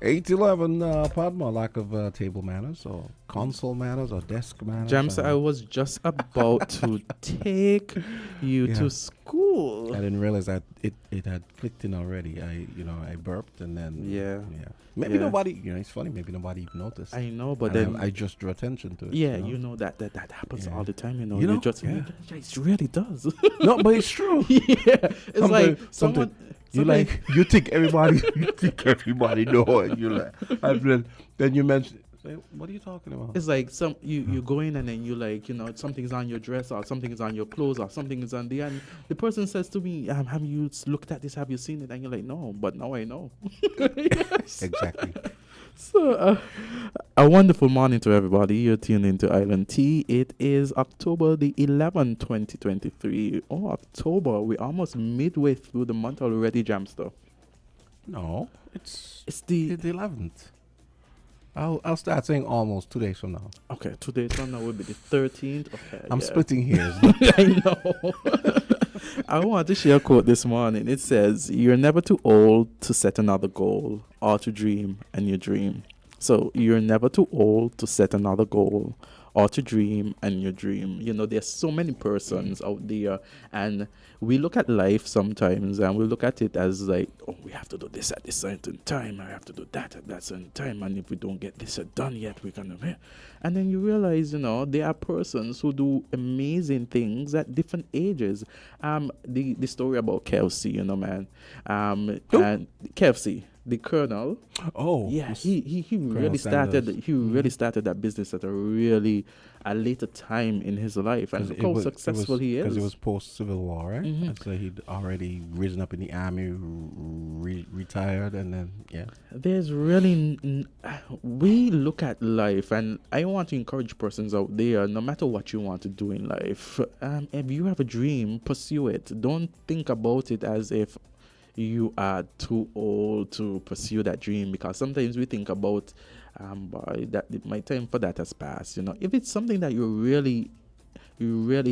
811, Padma, lack of table manners or console manners or desk manners. James, I was just about to take you to school. I didn't realize that it had clicked in already. I burped and then maybe nobody. It's funny. Maybe nobody even noticed. I know, but and then I just drew attention to it. Yeah, that happens all the time. It really does. No, but it's true. It's like someone. You think everybody know it. You like, and then you mention. Say, what are you talking about? It's like you go in and then you like something's on your dress or something is on your clothes or something is on the and the person says to me, have you looked at this? Have you seen it? And you're like, no, but now I know. Exactly. So, a wonderful morning to everybody. You're tuned into Island Tea. It is October the 11th, 2023. Oh, October. We're almost midway through the month already, Jamster. No, it's the 11th. I'll start saying almost 2 days from now. Okay, 2 days from now will be the 13th. Okay, I'm splitting hairs. I know. I want to share a quote this morning. It says, "You're never too old to set another goal or to dream a new dream." So you're never too old to set another goal or to dream a new dream. There's so many persons out there, and we look at life sometimes and we look at it as like, oh, we have to do this at this certain time. I have to do that at that certain time. And if we don't get this done yet, we're going to... And then you realize, there are persons who do amazing things at different ages. The story about KFC, man. And KFC. The Colonel. Oh, yeah, he really started. He really started that business at a later time in his life, and look how successful he is. Because it was post Civil War, right? Mm-hmm. And so he'd already risen up in the army, retired, and then There's really we look at life, and I want to encourage persons out there. No matter what you want to do in life, if you have a dream, pursue it. Don't think about it as if you are too old to pursue that dream, because sometimes we think about my time for that has passed. If it's something that you really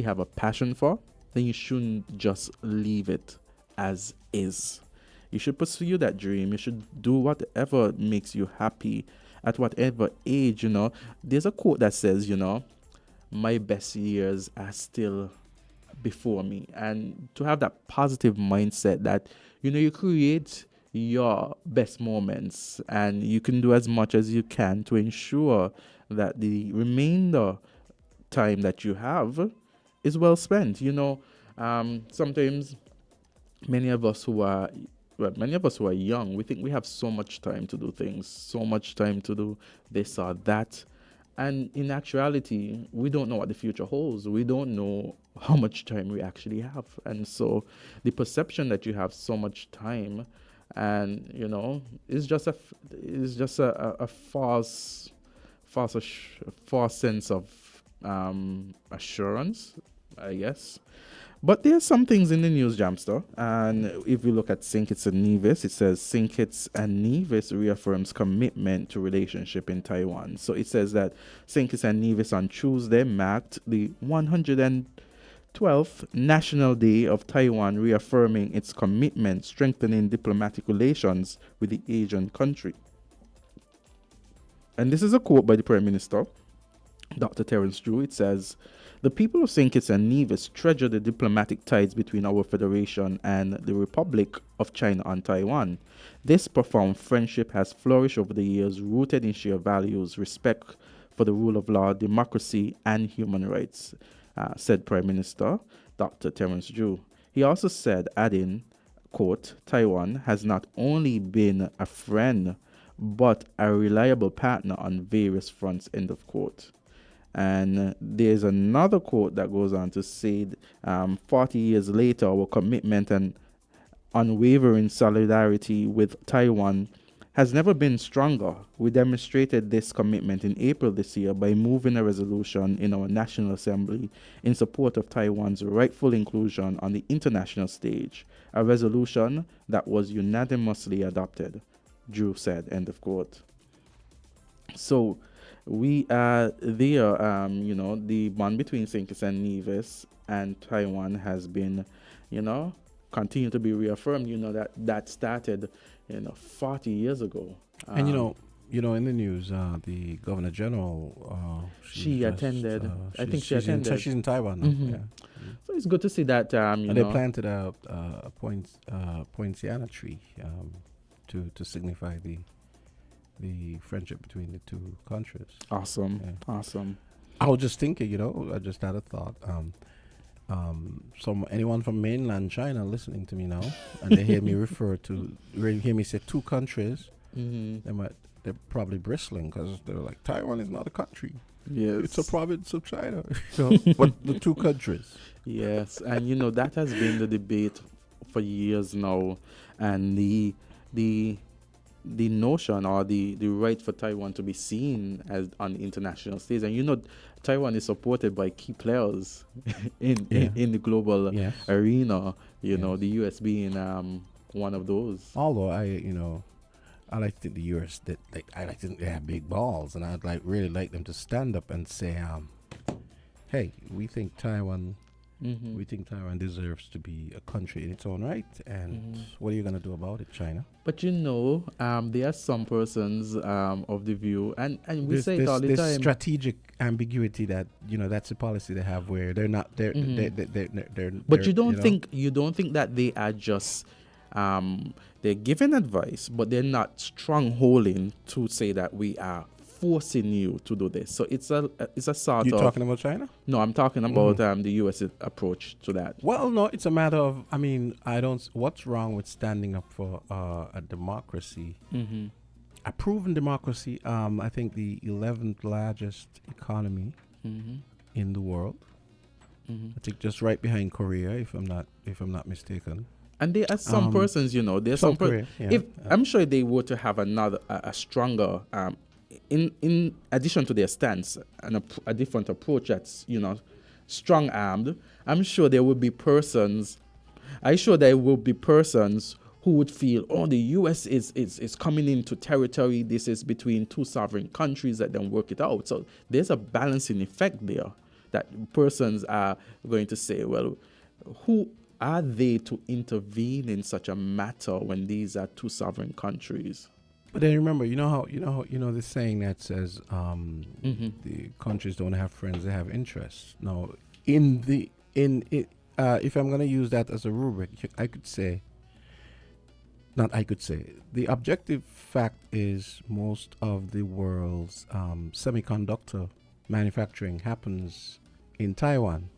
have a passion for, then you shouldn't just leave it as is. You should pursue that dream. You should do whatever makes you happy at whatever age. There's a quote that says, my best years are still before me. And to have that positive mindset that you create your best moments, and you can do as much as you can to ensure that the remainder time that you have is well spent. Sometimes many of us who are young, we think we have so much time to do things, so much time to do this or that. And in actuality, we don't know what the future holds. We don't know how much time we actually have. And so the perception that you have so much time, and, is just a false sense of assurance, I guess. But there's some things in the news, Jamster. And if you look at St. Kitts and Nevis, it says St. Kitts and Nevis reaffirms commitment to relationship in Taiwan. So it says that St. Kitts and Nevis on Tuesday marked the 112th National Day of Taiwan, reaffirming its commitment, strengthening diplomatic relations with the Asian country. And this is a quote by the Prime Minister, Dr. Terence Drew. It says, "The people of St. Kitts and Nevis treasure the diplomatic ties between our Federation and the Republic of China and Taiwan. This profound friendship has flourished over the years, rooted in shared values, respect for the rule of law, democracy, and human rights," said Prime Minister Dr. Terence Drew. He also said, adding, quote, "Taiwan has not only been a friend, but a reliable partner on various fronts," end of quote. And there's another quote that goes on to say, 40 years later, our commitment and unwavering solidarity with Taiwan has never been stronger. We demonstrated this commitment in April this year by moving a resolution in our National Assembly in support of Taiwan's rightful inclusion on the international stage, a resolution that was unanimously adopted, Drew said, end of quote. So we are there, the bond between St. Kitts and Nevis and Taiwan has been, continue to be reaffirmed. That started, 40 years ago. And in the news, the Governor General, she attended. I think she attended. She's in Taiwan now. Mm-hmm. Yeah. So it's good to see that. And they planted a poinciana tree to signify the friendship between the two countries. Awesome. Yeah. Awesome. I was just thinking, I just had a thought. Anyone from mainland China listening to me now, and they hear me hear me say two countries, they're probably bristling because they're like, Taiwan is not a country. Yes, it's a province of China. But the two countries. Yes, and that has been the debate for years now, and the notion or the right for Taiwan to be seen as on the international stage, and Taiwan is supported by key players in the global arena. The US being one of those. Although I like to think the US I like to think they have big balls, and I'd really like them to stand up and say, hey, we think Taiwan deserves to be a country in its own right, and what are you going to do about it, China? But there are some persons of the view, and we say it all the time. There's strategic ambiguity that that's a policy they have where they're not they're. But you don't think that they are just they're giving advice, but they're not strongholding to say that we are forcing you to do this. So it's a sort of. You're talking about China? No, I'm talking about the U.S. approach to that. Well, no, it's a matter of. What's wrong with standing up for a democracy, a proven democracy? I think the 11th largest economy in the world. I think just right behind Korea, if I'm not mistaken. And there are some persons, there's some Korea, I'm sure they were to have a stronger. In addition to their stance and a different approach that's, strong-armed, I'm sure there will be persons who would feel, the U.S. is coming into territory. This is between two sovereign countries that then work it out. So there's a balancing effect there that persons are going to say, well, who are they to intervene in such a matter when these are two sovereign countries? But then remember, the saying that says the countries don't have friends, they have interests. Now, if I'm going to use that as a rubric, the objective fact is most of the world's semiconductor manufacturing happens in Taiwan.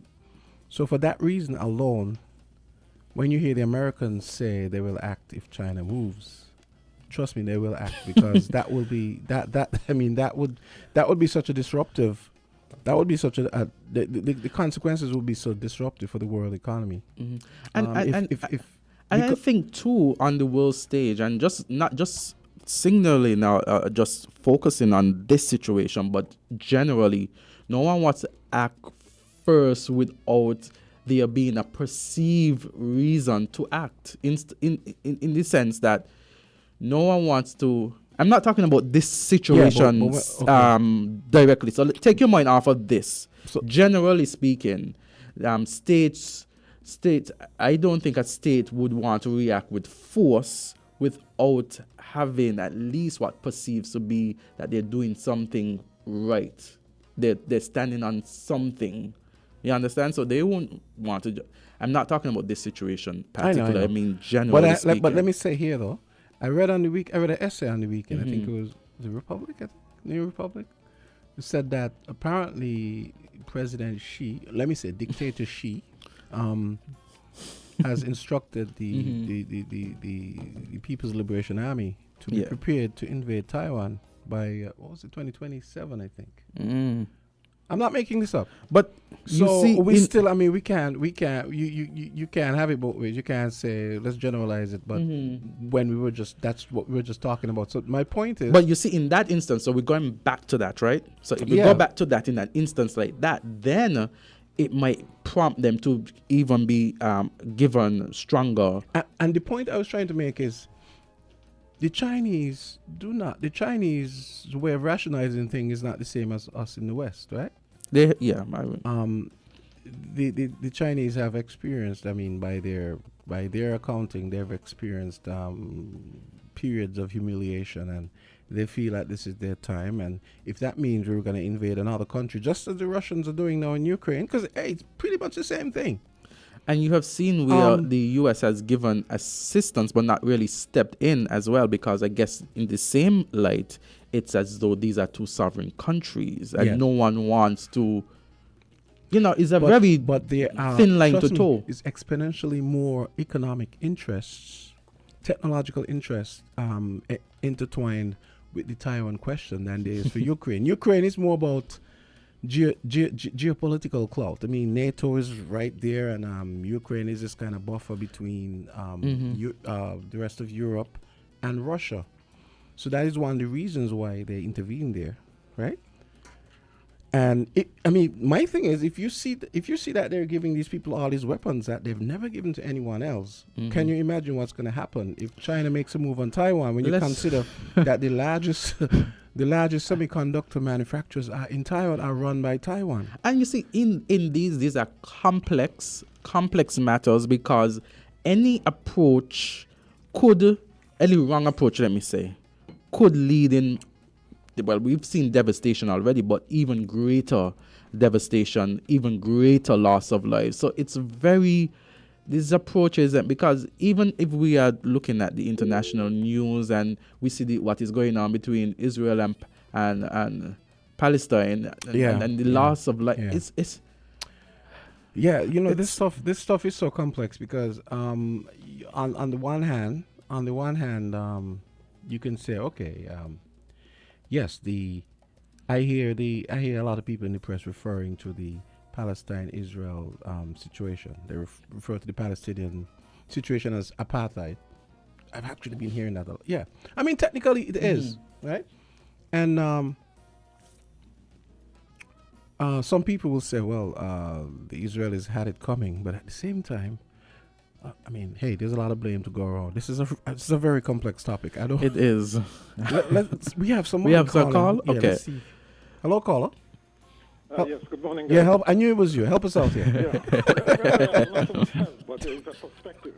So for that reason alone, when you hear the Americans say they will act if China moves, trust me, they will act, because that will be that would be such a disruptive. That would be such the consequences would be so disruptive for the world economy. I think too on the world stage, and not just signaling now, just focusing on this situation, but generally, no one wants to act first without there being a perceived reason to act. In the sense that no one wants to. I'm not talking about this situation directly. So take your mind off of this. So generally speaking, states. I don't think a state would want to react with force without having at least what perceives to be that they're doing something right. They're standing on something. You understand? So they won't want to. I'm not talking about this situation particularly. I mean generally speaking. But let me say here though. I read an essay on the weekend. I think it was the New Republic. It said that apparently President Xi, dictator Xi, has instructed the People's Liberation Army to be prepared to invade Taiwan by 2027, I think. I'm not making this up. But you can't have it both ways. You can't say let's generalize it, but when that's what we were just talking about. So my point is, but you see, in that instance, so we're going back to that, right? So if we go back to that in an instance like that, then it might prompt them to even be given stronger. And the point I was trying to make is, the Chinese way of rationalizing things is not the same as us in the West, right? The Chinese have experienced, by their accounting, they've experienced periods of humiliation, and They feel like this is their time, and if that means we're going to invade another country, just as the Russians are doing now in Ukraine, because hey, it's pretty much the same thing. And you have seen where the U.S. has given assistance, but not really stepped in as well, because I guess in the same light, it's as though these are two sovereign countries, and no one wants to, it's a very thin line to toe. It's exponentially more economic interests, technological interests intertwined with the Taiwan question than there is for Ukraine. Ukraine is more about geopolitical clout. I mean, NATO is right there, and Ukraine is this kind of buffer between the rest of Europe and Russia. So that is one of the reasons why they intervene there, right? And my thing is, if you see that they're giving these people all these weapons that they've never given to anyone else, can you imagine what's going to happen if China makes a move on Taiwan? When you consider that the largest semiconductor manufacturers in Taiwan are run by Taiwan. And you see, in these are complex matters, because any wrong approach, let me say, could lead in, well, we've seen devastation already, but even greater devastation, even greater loss of lives. So it's these approaches, because even if we are looking at the international news and we see what is going on between Israel and Palestine and the loss of life, it's this stuff is so complex, because on the one hand, you can say, okay, yes, I hear a lot of people in the press referring to the Palestine-Israel situation. They refer to the Palestinian situation as apartheid. I've actually been hearing that a lot. Yeah, I mean, technically it is, right? And some people will say, well, the Israelis had it coming, but at the same time, hey, there's a lot of blame to go around. This is a very complex topic. It is. We have some. We have a call. Yeah, okay. Let's see. Hello, caller. Yes, good morning, guys. Yeah, I knew it was you. Help us out here. Not so much help, but it's a perspective.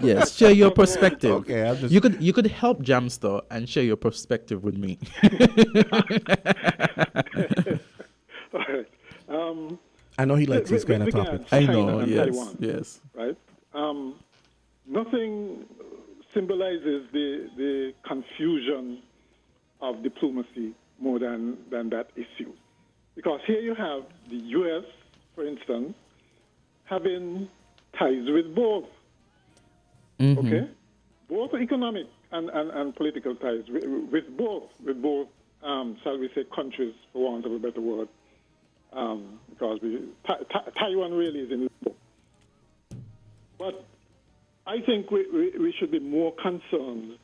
Yes, share your perspective. Okay, you could help Jamster and share your perspective with me. All right. I know he likes these kind of topics. I know, Taiwan, yes. Right? Nothing symbolizes the confusion of diplomacy more than that issue. Because here you have the U.S., for instance, having ties with both. Okay? Both economic and political ties with both, shall we say, countries, for want of a better word. Because Taiwan really is in limbo. But I think we should be more concerned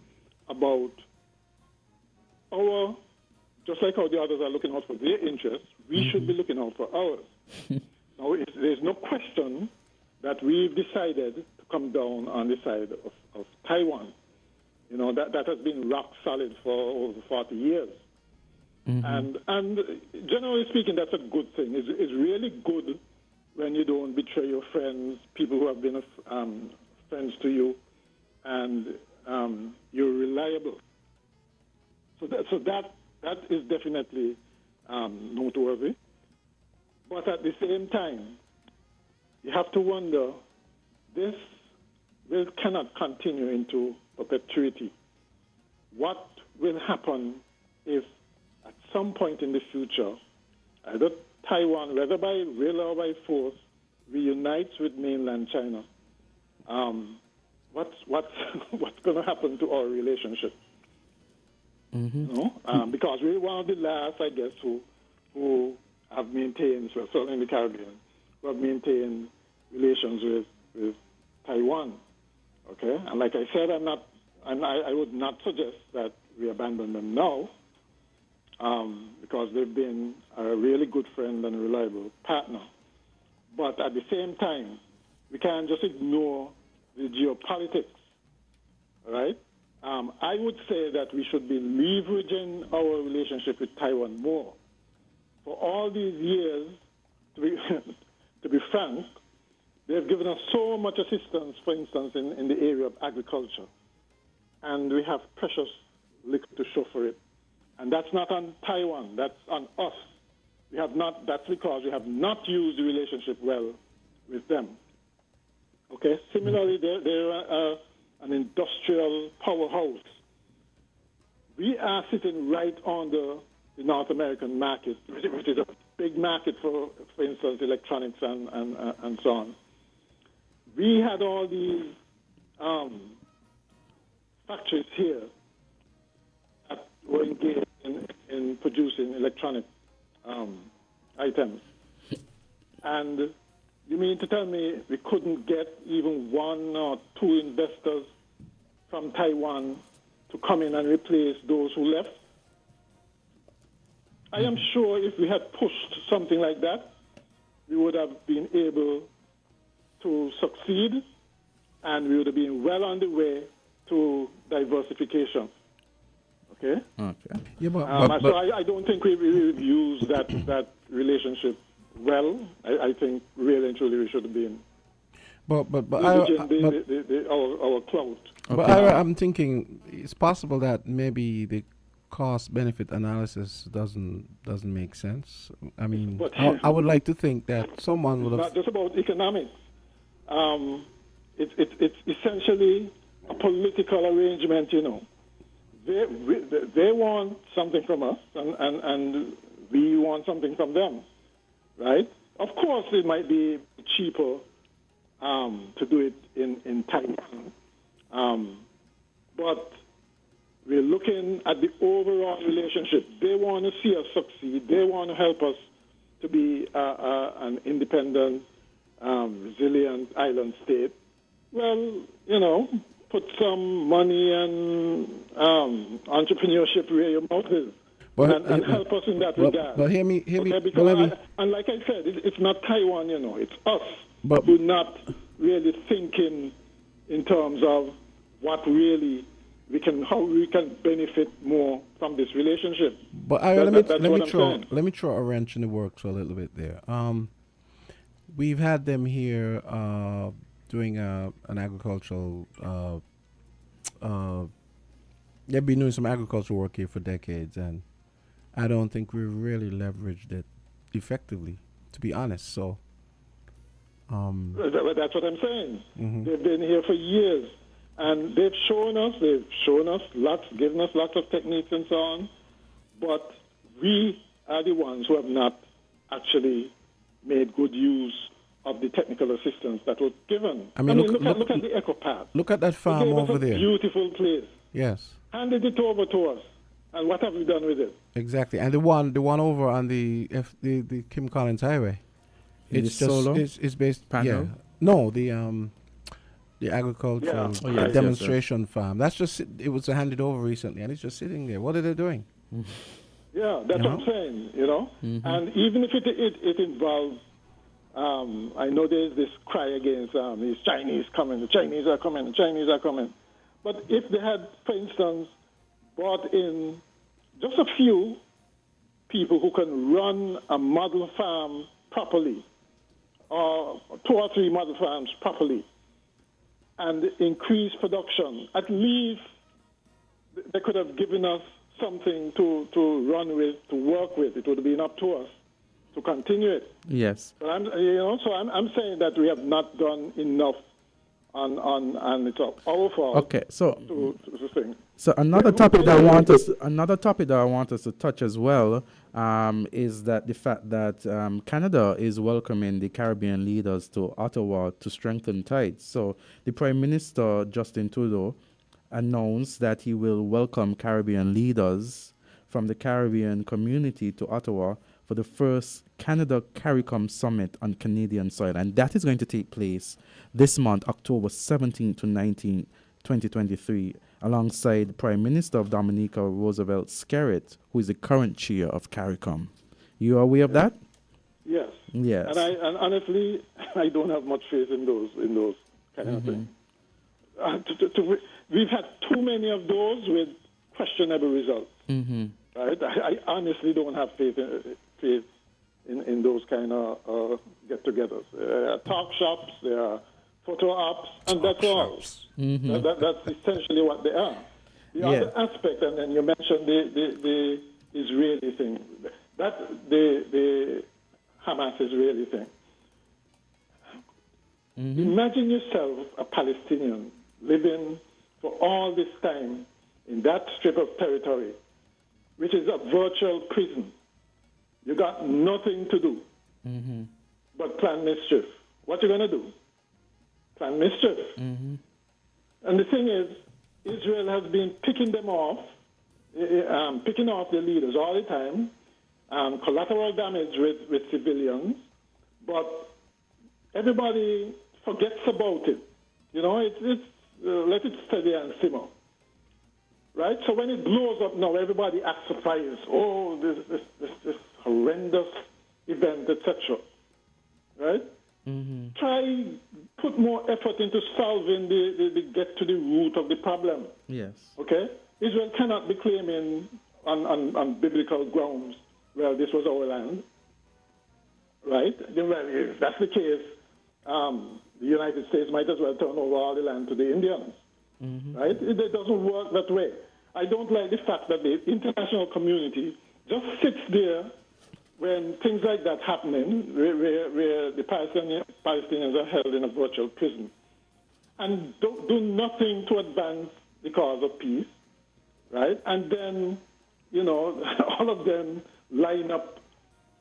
about our, just like how the others are looking out for their interests, we should be looking out for ours. Now, there's no question that we've decided to come down on the side of Taiwan. That has been rock solid for over 40 years. And generally speaking, that's a good thing. It's really good when you don't betray your friends, people who have been friends to you, and you're reliable. So that is definitely noteworthy. But at the same time, you have to wonder, this cannot continue into perpetuity. What will happen if at some point in the future, either Taiwan, whether by will or by force, reunites with mainland China? What's going to happen to our relationship? Because we're one of the last, I guess, who have maintained, well, certainly in the Caribbean, who have maintained relations with Taiwan. Okay, and like I said, I would not suggest that we abandon them now, because they've been a really good friend and a reliable partner. But at the same time, we can't just ignore the geopolitics, right? I would say that we should be leveraging our relationship with Taiwan more. For all these years, to be frank, they've given us so much assistance, for instance, in the area of agriculture. And we have precious liquor to show for it. And that's not on Taiwan. That's on us. We have not. That's because we have not used the relationship well with them. Okay. Similarly, they're an industrial powerhouse. We are sitting right on the North American market, which is a big market for instance, electronics and so on. We had all these factories here that were engaged in producing electronic items. And you mean to tell me we couldn't get even one or two investors from Taiwan to come in and replace those who left? I am sure if we had pushed something like that, we would have been able to succeed, and we would have been well on the way to diversification. Okay? Okay. Yeah, So I don't think we've used that relationship well. I think really and truly we should have been our clout. But I'm thinking it's possible that maybe the cost-benefit analysis doesn't make sense. I mean, I would like to think that someone would have... It's not just about economics. It's essentially a political arrangement, you know. They want something from us, and we want something from them, right? Of course, it might be cheaper to do it in Taiwan, but we're looking at the overall relationship. They want to see us succeed. They want to help us to be an independent, resilient island state. Well, you know, put some money and entrepreneurship where your mouth is, and help us in that regard. But hear me. And like I said, it's not Taiwan, you know, it's us who not really thinking in terms of what really how we can benefit more from this relationship. But let me throw a wrench in the works for a little bit there. We've had them here doing an agricultural. They've been doing some agricultural work here for decades, and I don't think we really leveraged it effectively, to be honest. So. That's what I'm saying. Mm-hmm. They've been here for years, and they've shown us lots, given us lots of techniques and so on, but we are the ones who have not actually made good use of the technical assistance that was given. I mean, look at the EcoPath. Look at that farm over there. Beautiful place. Yes. Handed it over to us, and what have we done with it? Exactly, and the one over on the Kim Collins Highway. It's just solar? It's based. Panel? Yeah. No, the agricultural demonstration farm. That's just it was handed over recently, and it's just sitting there. What are they doing? Yeah, that's what I'm saying. You know, and even if it involves, I know there's this cry against these Chinese coming. The Chinese are coming. The Chinese are coming. But if they had, for instance, brought in just a few people who can run a model farm properly, or 2 or 3 model farms properly, and increase production, at least they could have given us something to run with, to work with. It would have been up to us to continue it. Yes. But I'm saying that we have not done enough and it's our fault. Okay, so to sing. So another topic that I want us to touch as well is that the fact that Canada is welcoming the Caribbean leaders to Ottawa to strengthen ties. So the Prime Minister Justin Trudeau announced that he will welcome Caribbean leaders from the Caribbean community to Ottawa for the first Canada CARICOM Summit on Canadian soil, and that is going to take place this month, October 17 to 19, 2023, alongside Prime Minister of Dominica, Roosevelt Skerritt, who is the current chair of CARICOM. You are aware of that? Yes. Yes. And honestly, I don't have much faith in those kind of things. We've had too many of those with questionable results. Right? I honestly don't have faith in those kind of get-togethers. There are talk shops, there are photo ops, and that's all. That's essentially what they are. The other aspect, and then you mentioned the Israeli thing. That the Hamas Israeli thing. Imagine yourself a Palestinian living for all this time in that strip of territory, which is a virtual prison. You got nothing to do but plan mischief. What you gonna do? Plan mischief. And the thing is, Israel has been picking them off, picking off their leaders all the time, collateral damage with civilians, but everybody forgets about it. You know, it's let it steady and simmer. Right? So when it blows up now, everybody acts surprised. Oh, this horrendous event, etc. Right? Try put more effort into solving the get to the root of the problem. Yes. Okay? Israel cannot be claiming on biblical grounds, well, this was our land. Right? Well, if that's the case, the United States might as well turn over all the land to the Indians. Right? It doesn't work that way. I don't like the fact that the international community just sits there when things like that happening, where the Palestinians are held in a virtual prison, and do nothing to advance the cause of peace, right? And then, you know, all of them line up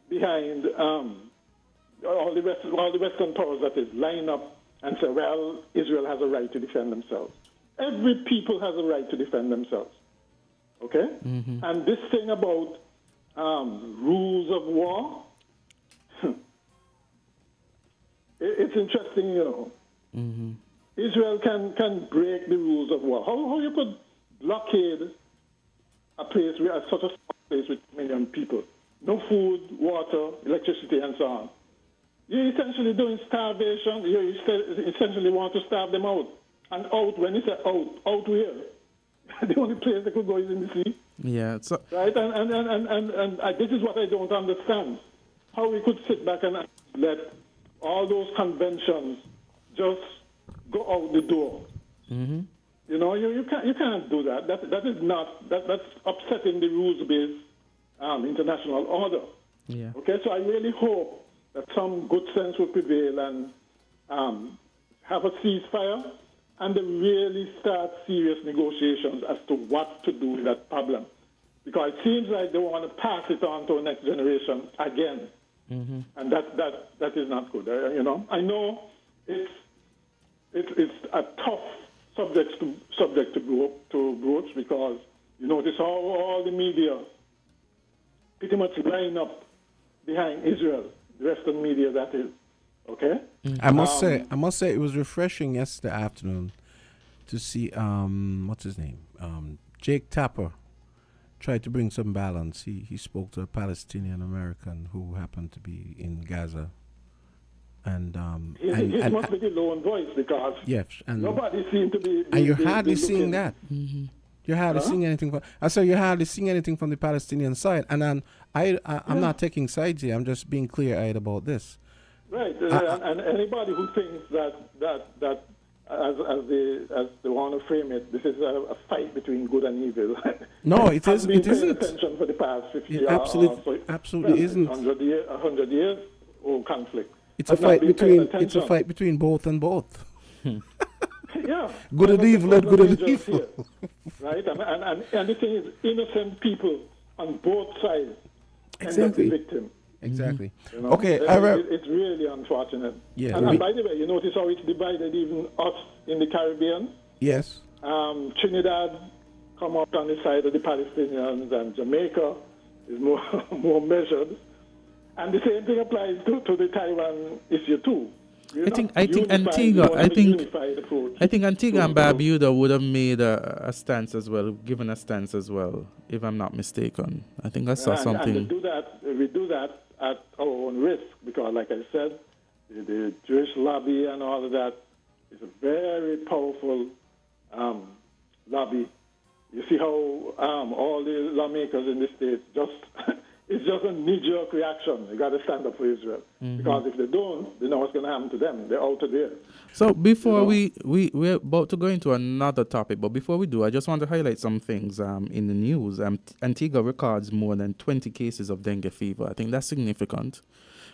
behind all the Western powers, that is, line up and say, well, Israel has a right to defend themselves. Every people has a right to defend themselves, okay? And this thing about rules of war, it's interesting, you know. Israel can break the rules of war. How you could blockade a place, such a small place with a million people? No food, water, electricity, and so on. You're essentially doing starvation. You essentially want to starve them out. And out, when you say out where? The only place they could go is in the sea. Yeah. So, right? And this is what I don't understand. How we could sit back and let all those conventions just go out the door. You know, you can't do that. That is not, that's upsetting the rules-based international order. yeah. Okay, so I really hope that some good sense will prevail and have a ceasefire, and then really start serious negotiations as to what to do with that problem. Because it seems like they want to pass it on to the next generation again. And that is not good. You know, I know it's a tough subject to broach, because you notice how all the media pretty much line up behind Israel, the Western media, that is. Okay. I must say, it was refreshing yesterday afternoon to see what's his name, Jake Tapper, tried to bring some balance. He spoke to a Palestinian American who happened to be in Gaza, and he must be the lone voice, because nobody seemed to be. And you're hardly seeing that. You're hardly seeing anything. I say you're hardly seeing anything from the Palestinian side, and then I'm not taking sides here. I'm just being clear-eyed about this. Right, and anybody who thinks that as they want to frame it, this is a fight between good and evil. No, it is. It isn't. Attention for the past 50 years. Absolutely isn't. 100 years old conflict. It's a fight between. It's a fight between both and both. Yeah. Good and evil, and good and evil. Right, and the thing is, innocent people on both sides end up Exactly. the victim. Exactly. You know? Okay, it's really unfortunate. Yeah. And by the way, you notice how it's divided even us in the Caribbean. Yes. Trinidad come up on the side of the Palestinians, and Jamaica is more measured. And the same thing applies to the Taiwan issue too. I think Antigua and Barbuda would have made a stance as well, given a stance as well, if I'm not mistaken. I think I saw something. And we do that at our own risk, because, like I said, the Jewish lobby and all of that is a very powerful lobby. You see how all the lawmakers in the state just it's just a knee-jerk reaction. You got to stand up for Israel. Because if they don't, they know what's going to happen to them. They're out of there. So before we're about to go into another topic, but before we do, I just want to highlight some things in the news. Antigua records more than 20 cases of dengue fever. I think that's significant,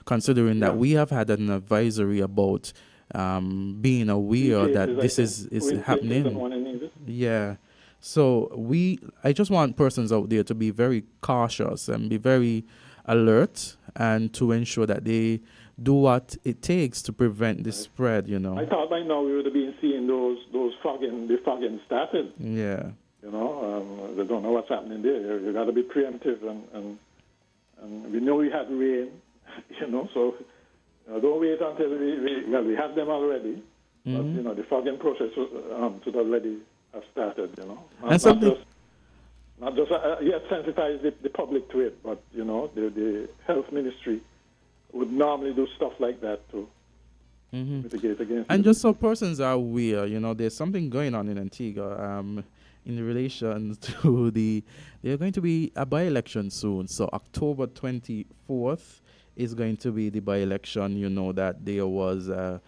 considering that we have had an advisory about being aware that this is happening. Yeah. So I just want persons out there to be very cautious and be very alert and to ensure that they do what it takes to prevent the spread, you know. I thought by now we would have been seeing the fogging started. Yeah. You know, they don't know what's happening there. You got to be preemptive, and we know we had rain, you know, so don't wait until we have them already. But, you know, the fogging process should already have started, you know. Not just yet sensitize the public to it, but, you know, the health ministry would normally do stuff like that to mitigate against And it. just so persons are aware, you know, there's something going on in Antigua in relation to there's going to be a by-election soon. So October 24th is going to be the by-election. You know that there was a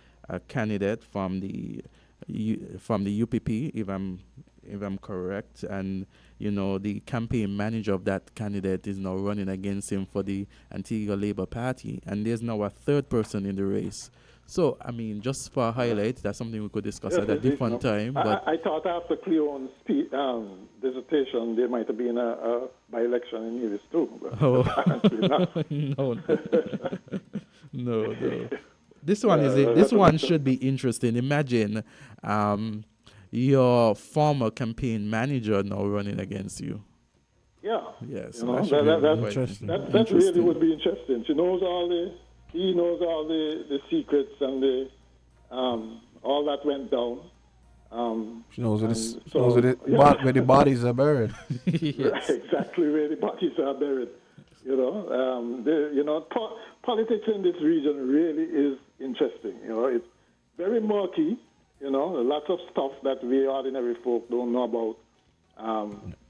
candidate from the UPP, if I'm correct, and you know the campaign manager of that candidate is now running against him for the Antigua Labour Party, and there's now a third person in the race. So I mean, just for a highlight, that's something we could discuss at a different time. But I thought after Cleone's dissertation there might have been a by-election in Nevis too, but apparently not. No. This one should be interesting. Imagine your former campaign manager now running against you. Yeah. Yes. You know, that really would be interesting. He knows all the secrets and all that went down. She knows where the bodies are buried. Yes. Exactly where the bodies are buried. You know, politics in this region really is interesting. You know, it's very murky. You know, lots of stuff that we ordinary folk don't know about,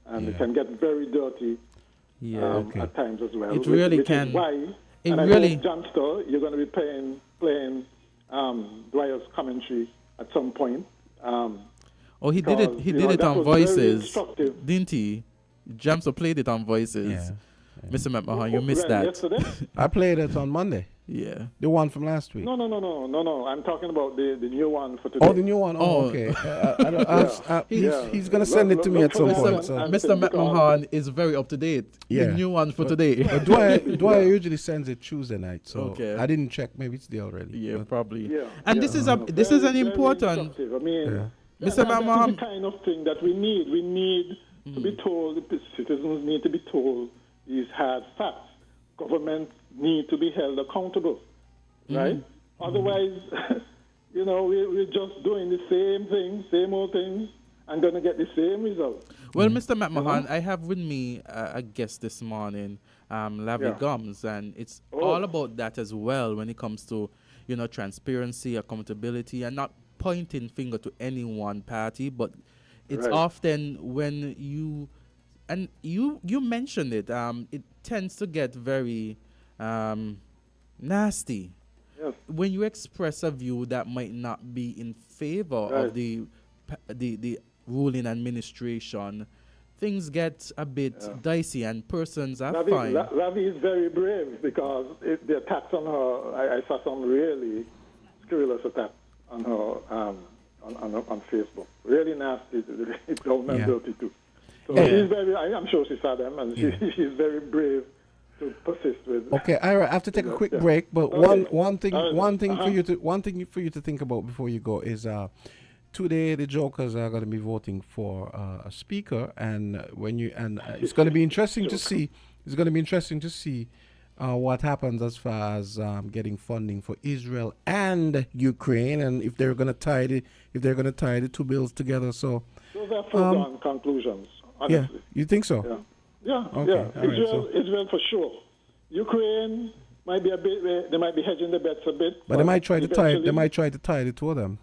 and it can get very dirty at times as well. It really which can. Is why, it and really. I hope, Jamster, you're going to be playing Dwyer's commentary at some point. He did it. He did it on Voices, didn't he? Jamster played it on Voices. Yeah. Mr. McMahon, you missed that. Yesterday? I played it on Monday. Yeah. The one from last week. No. I'm talking about the new one for today. Oh, the new one. Oh, okay. He's going to send it to me at some point. So. Mr. McMahon is very up to date. Yeah. The new one for today. Dwyer usually sends it Tuesday night, so okay. I didn't check. Maybe it's there already. Yeah, but probably. Yeah. And this is an important. I mean, Mr. McMahon, that's the kind of thing that we need. We need to be told. The citizens need to be told these hard facts. Governments need to be held accountable, right? Otherwise, you know, we're just doing the same thing, same old things, and going to get the same result. Well, Mr. McMahon, I have with me a guest this morning, Lavi Gumbs, and it's all about that as well when it comes to, you know, transparency, accountability, and not pointing finger to any one party, but it's often when you mentioned it, it tends to get very nasty. Yes. When you express a view that might not be in favor of the ruling administration, things get a bit dicey and persons are fine. Lavi is very brave because the attacks on her, I saw some really scurrilous attacks on her on Facebook. Really nasty, down and dirty too. So she's very, I'm sure she saw them, and she's very brave to persist with. Okay, I have to take a quick break, but one thing for you to think about before you go is today the Jokers are going to be voting for a speaker, and it's going to be interesting to see. It's going to be interesting to see what happens as far as getting funding for Israel and Ukraine, and if they're going to tie the two bills together. So those are foregone conclusions. Honestly. Yeah, you think so? Yeah. Israel for sure. Ukraine might be a bit. They might be hedging the bets a bit. But they might try to tie. They might try to tie the two of them.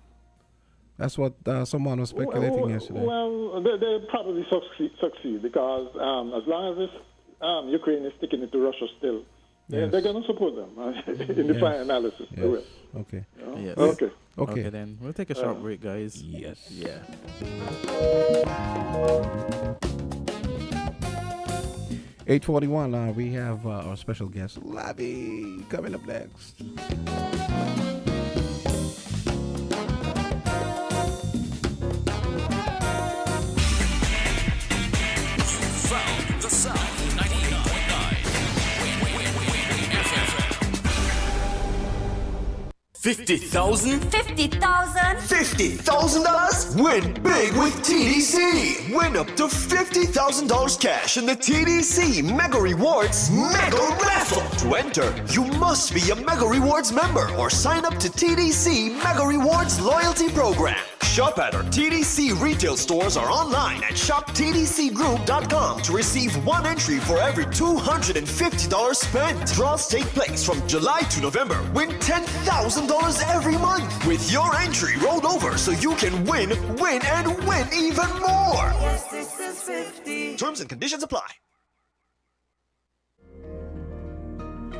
That's what someone was speculating yesterday. Well, they'll probably succeed because as long as Ukraine is sticking it to Russia still, they're going to support them in the final analysis. They will. Okay. Yes. Okay. Okay, then we'll take a short break, guys. Yes. Yeah. 8:41. We have our special guest, Lavi, coming up next. Found the sound 99.9 50,000? $50,000? Win big with TDC. Win up to $50,000 cash in the TDC Mega Rewards Mega Raffle. To enter, you must be a Mega Rewards member or sign up to TDC Mega Rewards Loyalty Program. Shop at our TDC retail stores or online at shoptdcgroup.com to receive one entry for every $250 spent. Draws take place from July to November. Win $10,000 every month with your entry rolled over so you can win, and win even more. Yes, this is 50. Terms and conditions apply.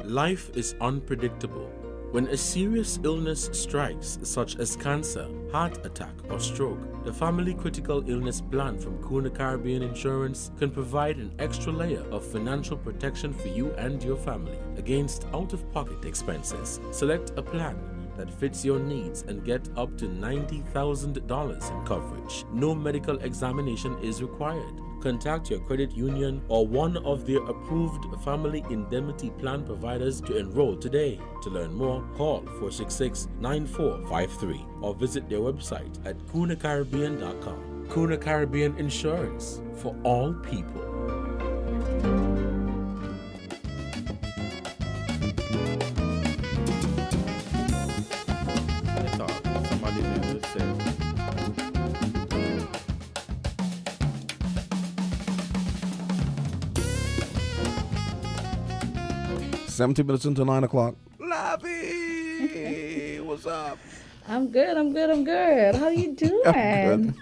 Life is unpredictable. When a serious illness strikes, such as cancer, heart attack, or stroke, the Family Critical Illness Plan from Kuna Caribbean Insurance can provide an extra layer of financial protection for you and your family against out-of-pocket expenses. Select a plan that fits your needs and get up to $90,000 in coverage. No medical examination is required. Contact your credit union or one of their approved family indemnity plan providers to enroll today. To learn more, call 466-9453 or visit their website at kunacaribbean.com. Kuna Caribbean Insurance, for all people. I thought somebody may say. 70 minutes into 9 o'clock. Lavi, what's up? I'm good. How you doing?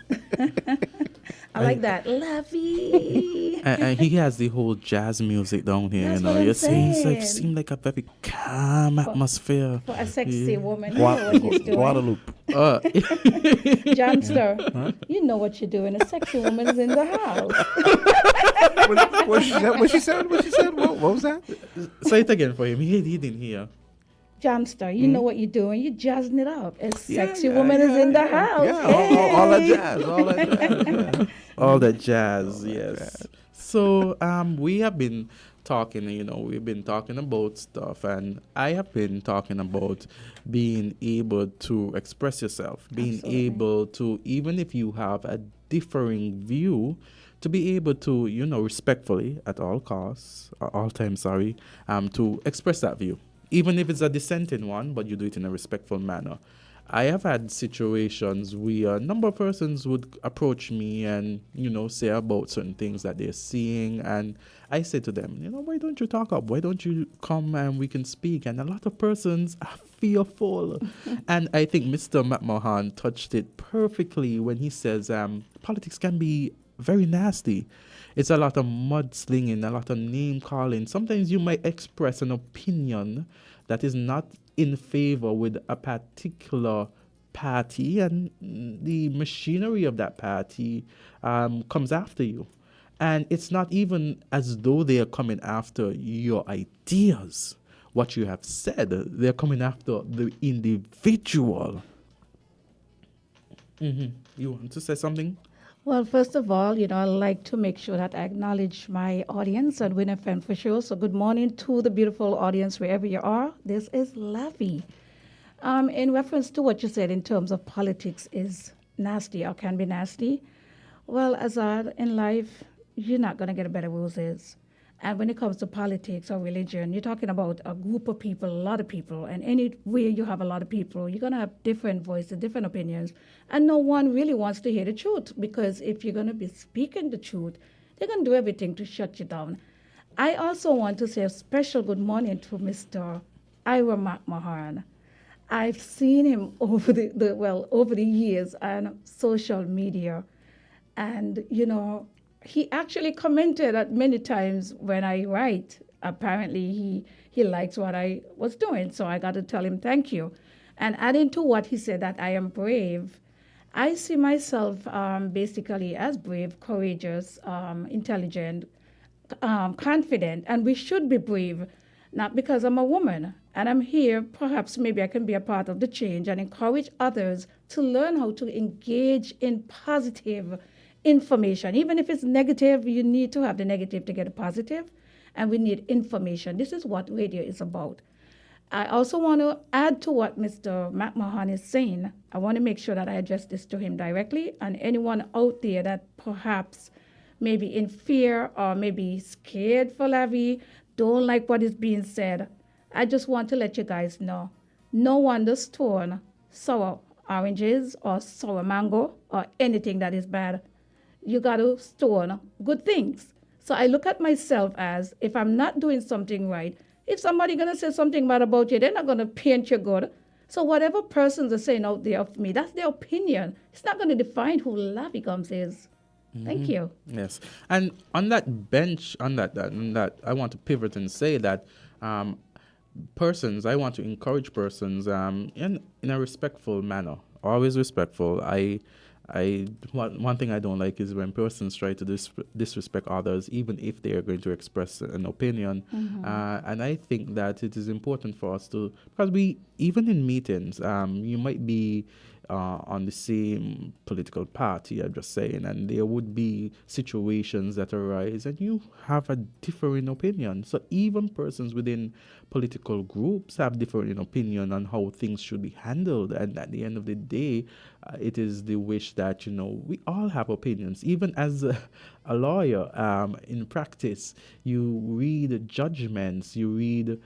I like that. Lovey. And he has the whole jazz music down here, That's you know. what I'm You see, it's like saying. seem like a very calm atmosphere. For a sexy woman, you know what he's doing. Guadalupe. Johnston, you know what you're doing. A sexy woman is in the house. What she said? What was that? Say it again for him. He didn't hear. Johnston, you know what you're doing. You're jazzing it up. A sexy woman is in the house. Yeah, Hey. all that jazz. Yeah. All that jazz, yes. So we have been talking, we've been talking about stuff, and I have been talking about being able to express yourself, being Absolutely. able to, even if you have a differing view, to be able to, respectfully at all costs, all times, to express that view. Even if it's a dissenting one, but you do it in a respectful manner. I have had situations where a number of persons would approach me and, say about certain things that they're seeing. And I say to them, why don't you talk up? Why don't you come and we can speak? And a lot of persons are fearful. And I think Mr. McMahon touched it perfectly when he says politics can be very nasty. It's a lot of mudslinging, a lot of name calling. Sometimes you might express an opinion that is not in favor with a particular party, and the machinery of that party comes after you. And it's not even as though they are coming after your ideas, what you have said. They're coming after the individual. You want to say something? Well, first of all, I like to make sure that I acknowledge my audience on Win FM for sure. So good morning to the beautiful audience wherever you are. This is Lavi. In reference to what you said in terms of politics is nasty or can be nasty, well, Azard, in life, you're not going to get a better roses. And when it comes to politics or religion, you're talking about a group of people, a lot of people. And anywhere you have a lot of people, you're going to have different voices, different opinions. And no one really wants to hear the truth, because if you're going to be speaking the truth, they're going to do everything to shut you down. I also want to say a special good morning to Mr. Ira McMahon. I've seen him over the years on social media. And, he actually commented at many times when I write. Apparently, he likes what I was doing, so I got to tell him thank you. And adding to what he said that I am brave, I see myself basically as brave, courageous, intelligent, confident, and we should be brave, not because I'm a woman and I'm here. Perhaps maybe I can be a part of the change and encourage others to learn how to engage in positive information. Even if it's negative, you need to have the negative to get a positive, and we need information. This is what radio is about. I also want to add to what Mr. McMahon is saying. I want to make sure that I address this to him directly, and anyone out there that perhaps maybe in fear or maybe scared for Lavi, don't like what is being said. I just want to let you guys know, no wonder stone sour oranges or sour mango or anything that is bad. You got to stone good things. So I look at myself as, if I'm not doing something right, if somebody going to say something bad about you, they're not going to paint you good. So whatever persons are saying out there of me, that's their opinion. It's not going to define who Lavi Gumbs is. Thank you. Yes. And on that bench, on that, I want to pivot and say that persons, I want to encourage persons in a respectful manner, always respectful. One thing I don't like is when persons try to disrespect others, even if they are going to express an opinion. And I think that it is important for us to, because even in meetings, you might be on the same political party, I'm just saying, and there would be situations that arise and you have a differing opinion. So even persons within political groups have differing opinion on how things should be handled. And at the end of the day, it is the wish that, we all have opinions. Even as a lawyer, in practice, you read judgments, you read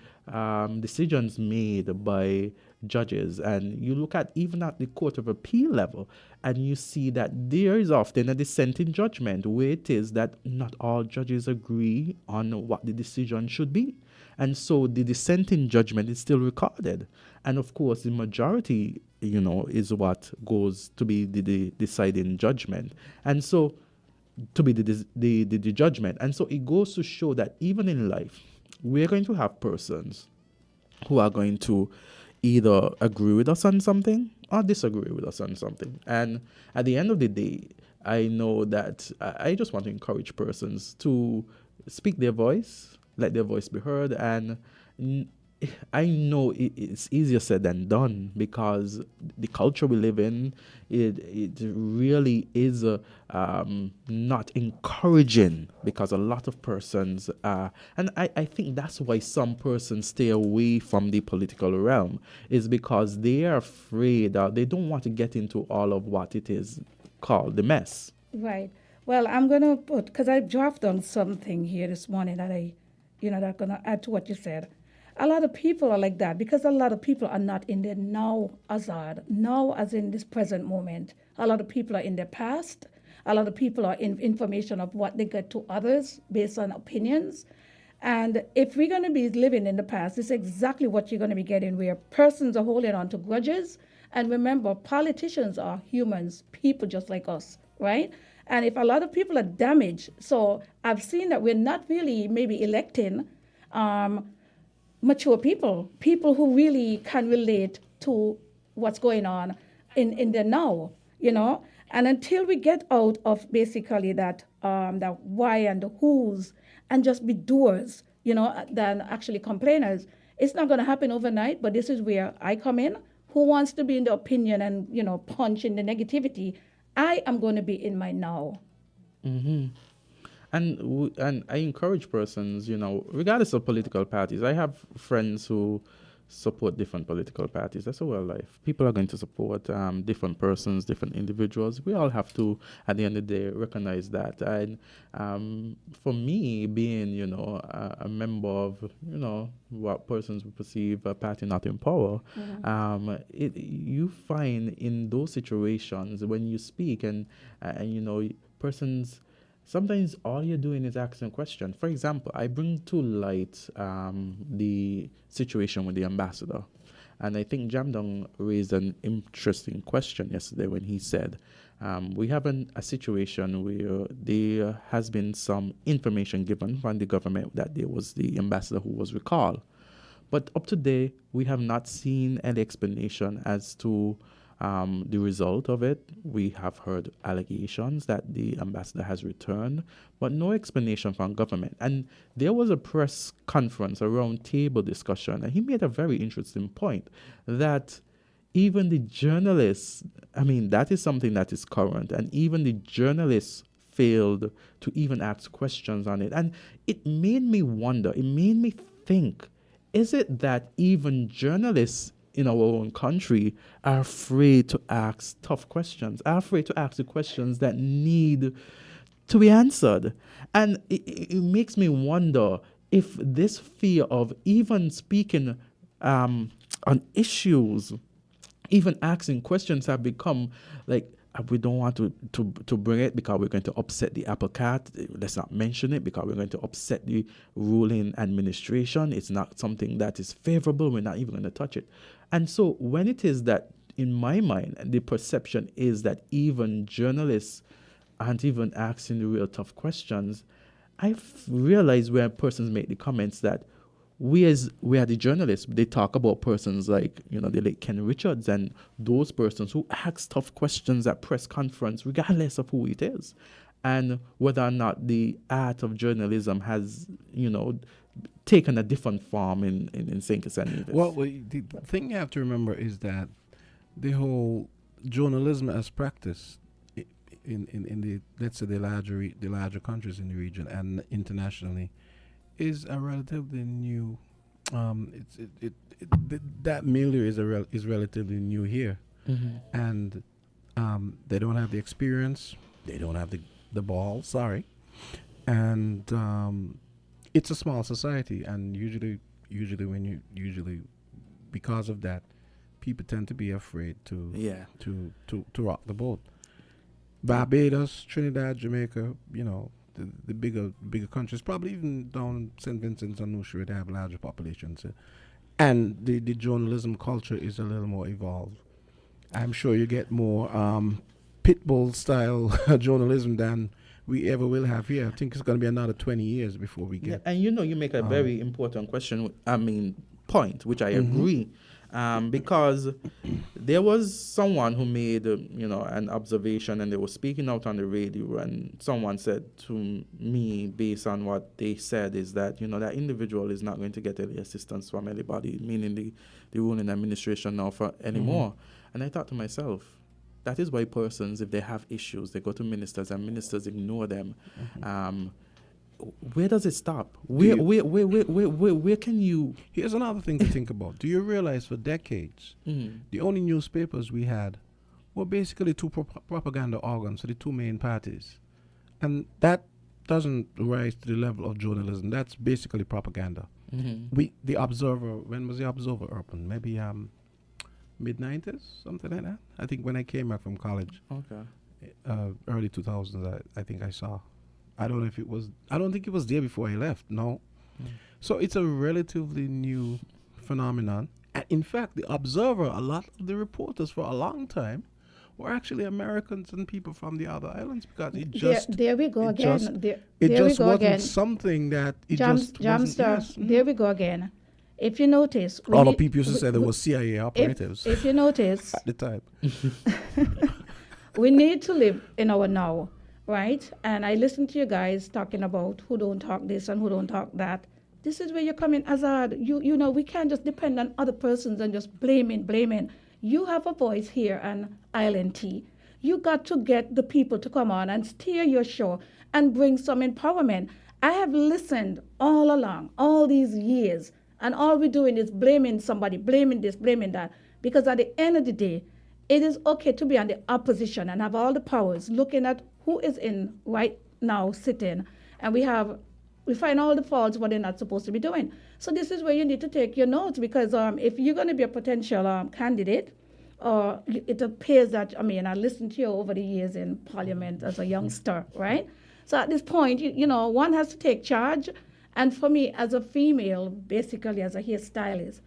decisions made by judges, and you look at even at the Court of Appeal level, and you see that there is often a dissenting judgment where it is that not all judges agree on what the decision should be. And so the dissenting judgment is still recorded. And of course, the majority, is what goes to be the deciding judgment. And so, to be the judgment. And so it goes to show that even in life, we're going to have persons who are going to either agree with us on something or disagree with us on something. And at the end of the day, I know that I just want to encourage persons to speak their voice, let their voice be heard. And I know it's easier said than done, because the culture we live in, it really is not encouraging, because a lot of persons and I think that's why some persons stay away from the political realm, is because they are afraid, they don't want to get into all of what it is called the mess. Right. Well, I'm going to put, because I drafted on something here this morning that that's going to add to what you said. A lot of people are like that because a lot of people are not in their now, Azard, now as in this present moment. A lot of people are in their past. A lot of people are in information of what they get to others based on opinions. And if we're going to be living in the past, it's exactly what you're going to be getting, where persons are holding on to grudges. And remember, politicians are humans, people just like us, right? And if a lot of people are damaged, so I've seen that we're not really maybe electing mature people who really can relate to what's going on in the now, And until we get out of basically that why and the who's and just be doers, than actually complainers, it's not going to happen overnight. But this is where I come in. Who wants to be in the opinion and, punch in the negativity? I am going to be in my now. Mm-hmm. And I encourage persons, regardless of political parties. I have friends who support different political parties. That's a well life. People are going to support different persons, different individuals. We all have to, at the end of the day, recognize that. And for me, being, a member of, what persons would perceive a party not in power, you find in those situations when you speak and persons. Sometimes all you're doing is asking a question. For example, I bring to light the situation with the ambassador. And I think Jamdong raised an interesting question yesterday when he said, we have a situation where there has been some information given from the government that there was the ambassador who was recalled. But up to date, we have not seen any explanation as to the result of it. We have heard allegations that the ambassador has returned, but no explanation from government. And there was a press conference, a round table discussion, and he made a very interesting point that even the journalists, I mean, that is something that is current, and even the journalists failed to even ask questions on it. And it made me wonder, it made me think, is it that even journalists in our own country are afraid to ask tough questions, are afraid to ask the questions that need to be answered? And it makes me wonder if this fear of even speaking on issues, even asking questions, have become like, we don't want to bring it because we're going to upset the apple cart. Let's not mention it because we're going to upset the ruling administration. It's not something that is favorable. We're not even going to touch it. And so when it is that, in my mind, the perception is that even journalists aren't even asking the real tough questions, I've realized when persons make the comments that we are the journalists, they talk about persons like, the late Ken Richards and those persons who ask tough questions at press conference, regardless of who it is. And whether or not the art of journalism has, taken a different form in St. Kitts and Nevis. Well, the thing you have to remember is that the whole journalism as practice in the, let's say, the larger countries in the region and internationally, is a relatively new. That milieu is relatively new here, and they don't have the experience. They don't have the ball. Sorry, and it's a small society, and usually because of that, people tend to be afraid to rock the boat. Barbados, Trinidad, Jamaica, the bigger countries, probably even down St. Vincent and Lucia, they have larger populations. And the journalism culture is a little more evolved. I'm sure you get more pitbull style journalism than we ever will have here. I think it's going to be another 20 years before we get. And you make a very important point, which I agree. Because there was someone who made, an observation, and they were speaking out on the radio, and someone said to me, based on what they said, is that, that individual is not going to get any assistance from anybody, meaning the ruling administration now for anymore. And I thought to myself, that is why persons, if they have issues, they go to ministers, and ministers ignore them. Where does it stop? Where can you? Here's another thing to think about. Do you realize for decades, the only newspapers we had were basically two propaganda organs for the two main parties, and that doesn't rise to the level of journalism. That's basically propaganda. The Observer. When was the Observer open? Maybe mid-90s, something like that. I think when I came back from college. Okay. Early 2000s. I think I saw. I don't think it was there before I left. No. So it's a relatively new phenomenon. In fact, the Observer, a lot of the reporters for a long time were actually Americans and people from the other islands, because it just there we go again. It just wasn't something that it just wasn't. Yes. There we go again. If you notice, all the people used to say there were CIA operatives. If you notice, at the time, we need to live in our now. Right? And I listen to you guys talking about who don't talk this and who don't talk that. This is where you're coming, Azard. We can't just depend on other persons and just blaming. You have a voice here on Island T. You got to get the people to come on and steer your show and bring some empowerment. I have listened all along, all these years, and all we're doing is blaming somebody, blaming this, blaming that. Because at the end of the day, it is okay to be on the opposition and have all the powers, looking at who is in right now sitting, and we find all the faults what they're not supposed to be doing. So this is where you need to take your notes, because if you're going to be a potential candidate, or it appears that, I listened to you over the years in Parliament as a youngster, right? So at this point, one has to take charge. And for me, as a female, basically as a hairstylist,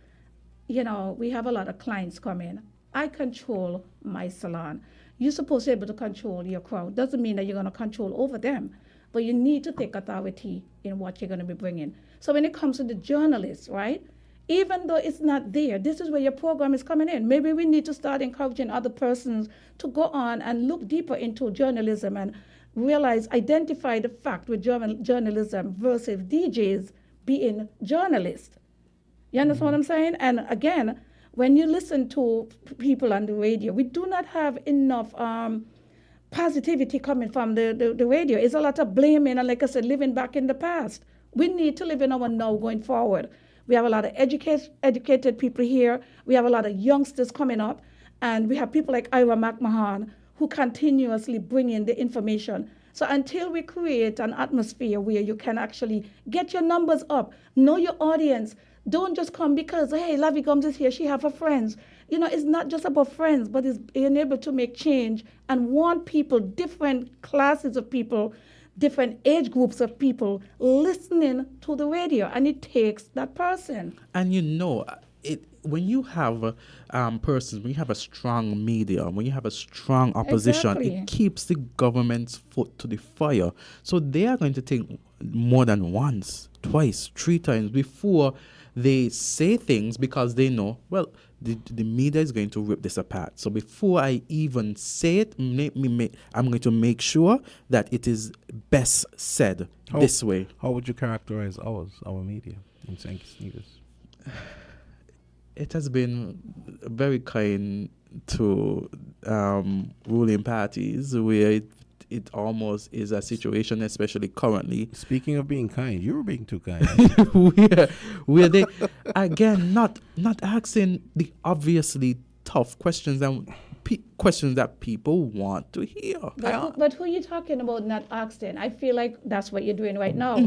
we have a lot of clients come in. I control my salon. You're supposed to be able to control your crowd. Doesn't mean that you're going to control over them, but you need to take authority in what you're going to be bringing. So when it comes to the journalists, right, even though it's not there, this is where your program is coming in. Maybe we need to start encouraging other persons to go on and look deeper into journalism and identify the fact with journalism versus DJs being journalists. You understand what I'm saying? And again, when you listen to people on the radio, we do not have enough positivity coming from the radio. It's a lot of blaming and, like I said, living back in the past. We need to live in our now going forward. We have a lot of educated people here. We have a lot of youngsters coming up. And we have people like Ira McMahon who continuously bring in the information. So until we create an atmosphere where you can actually get your numbers up, know your audience, don't just come because, hey, Lavi Gumbs is here, she have her friends. It's not just about friends, but it's being able to make change and want people, different classes of people, different age groups of people listening to the radio, and it takes that person. And when you have persons, when you have a strong media, when you have a strong opposition, Exactly. It keeps the government's foot to the fire. So they are going to think more than once, twice, 3 times before they say things, because they know, well, the media is going to rip this apart. So before I even say it, I'm going to make sure that it is best said this way. How would you characterize our media in St. Nevis? It has been very kind to ruling parties, where it almost is a situation, especially currently. Speaking of being kind, you were being too kind. where they, again, not asking the obviously tough questions and questions that people want to hear. But who are you talking about not asking? I feel like that's what you're doing right now.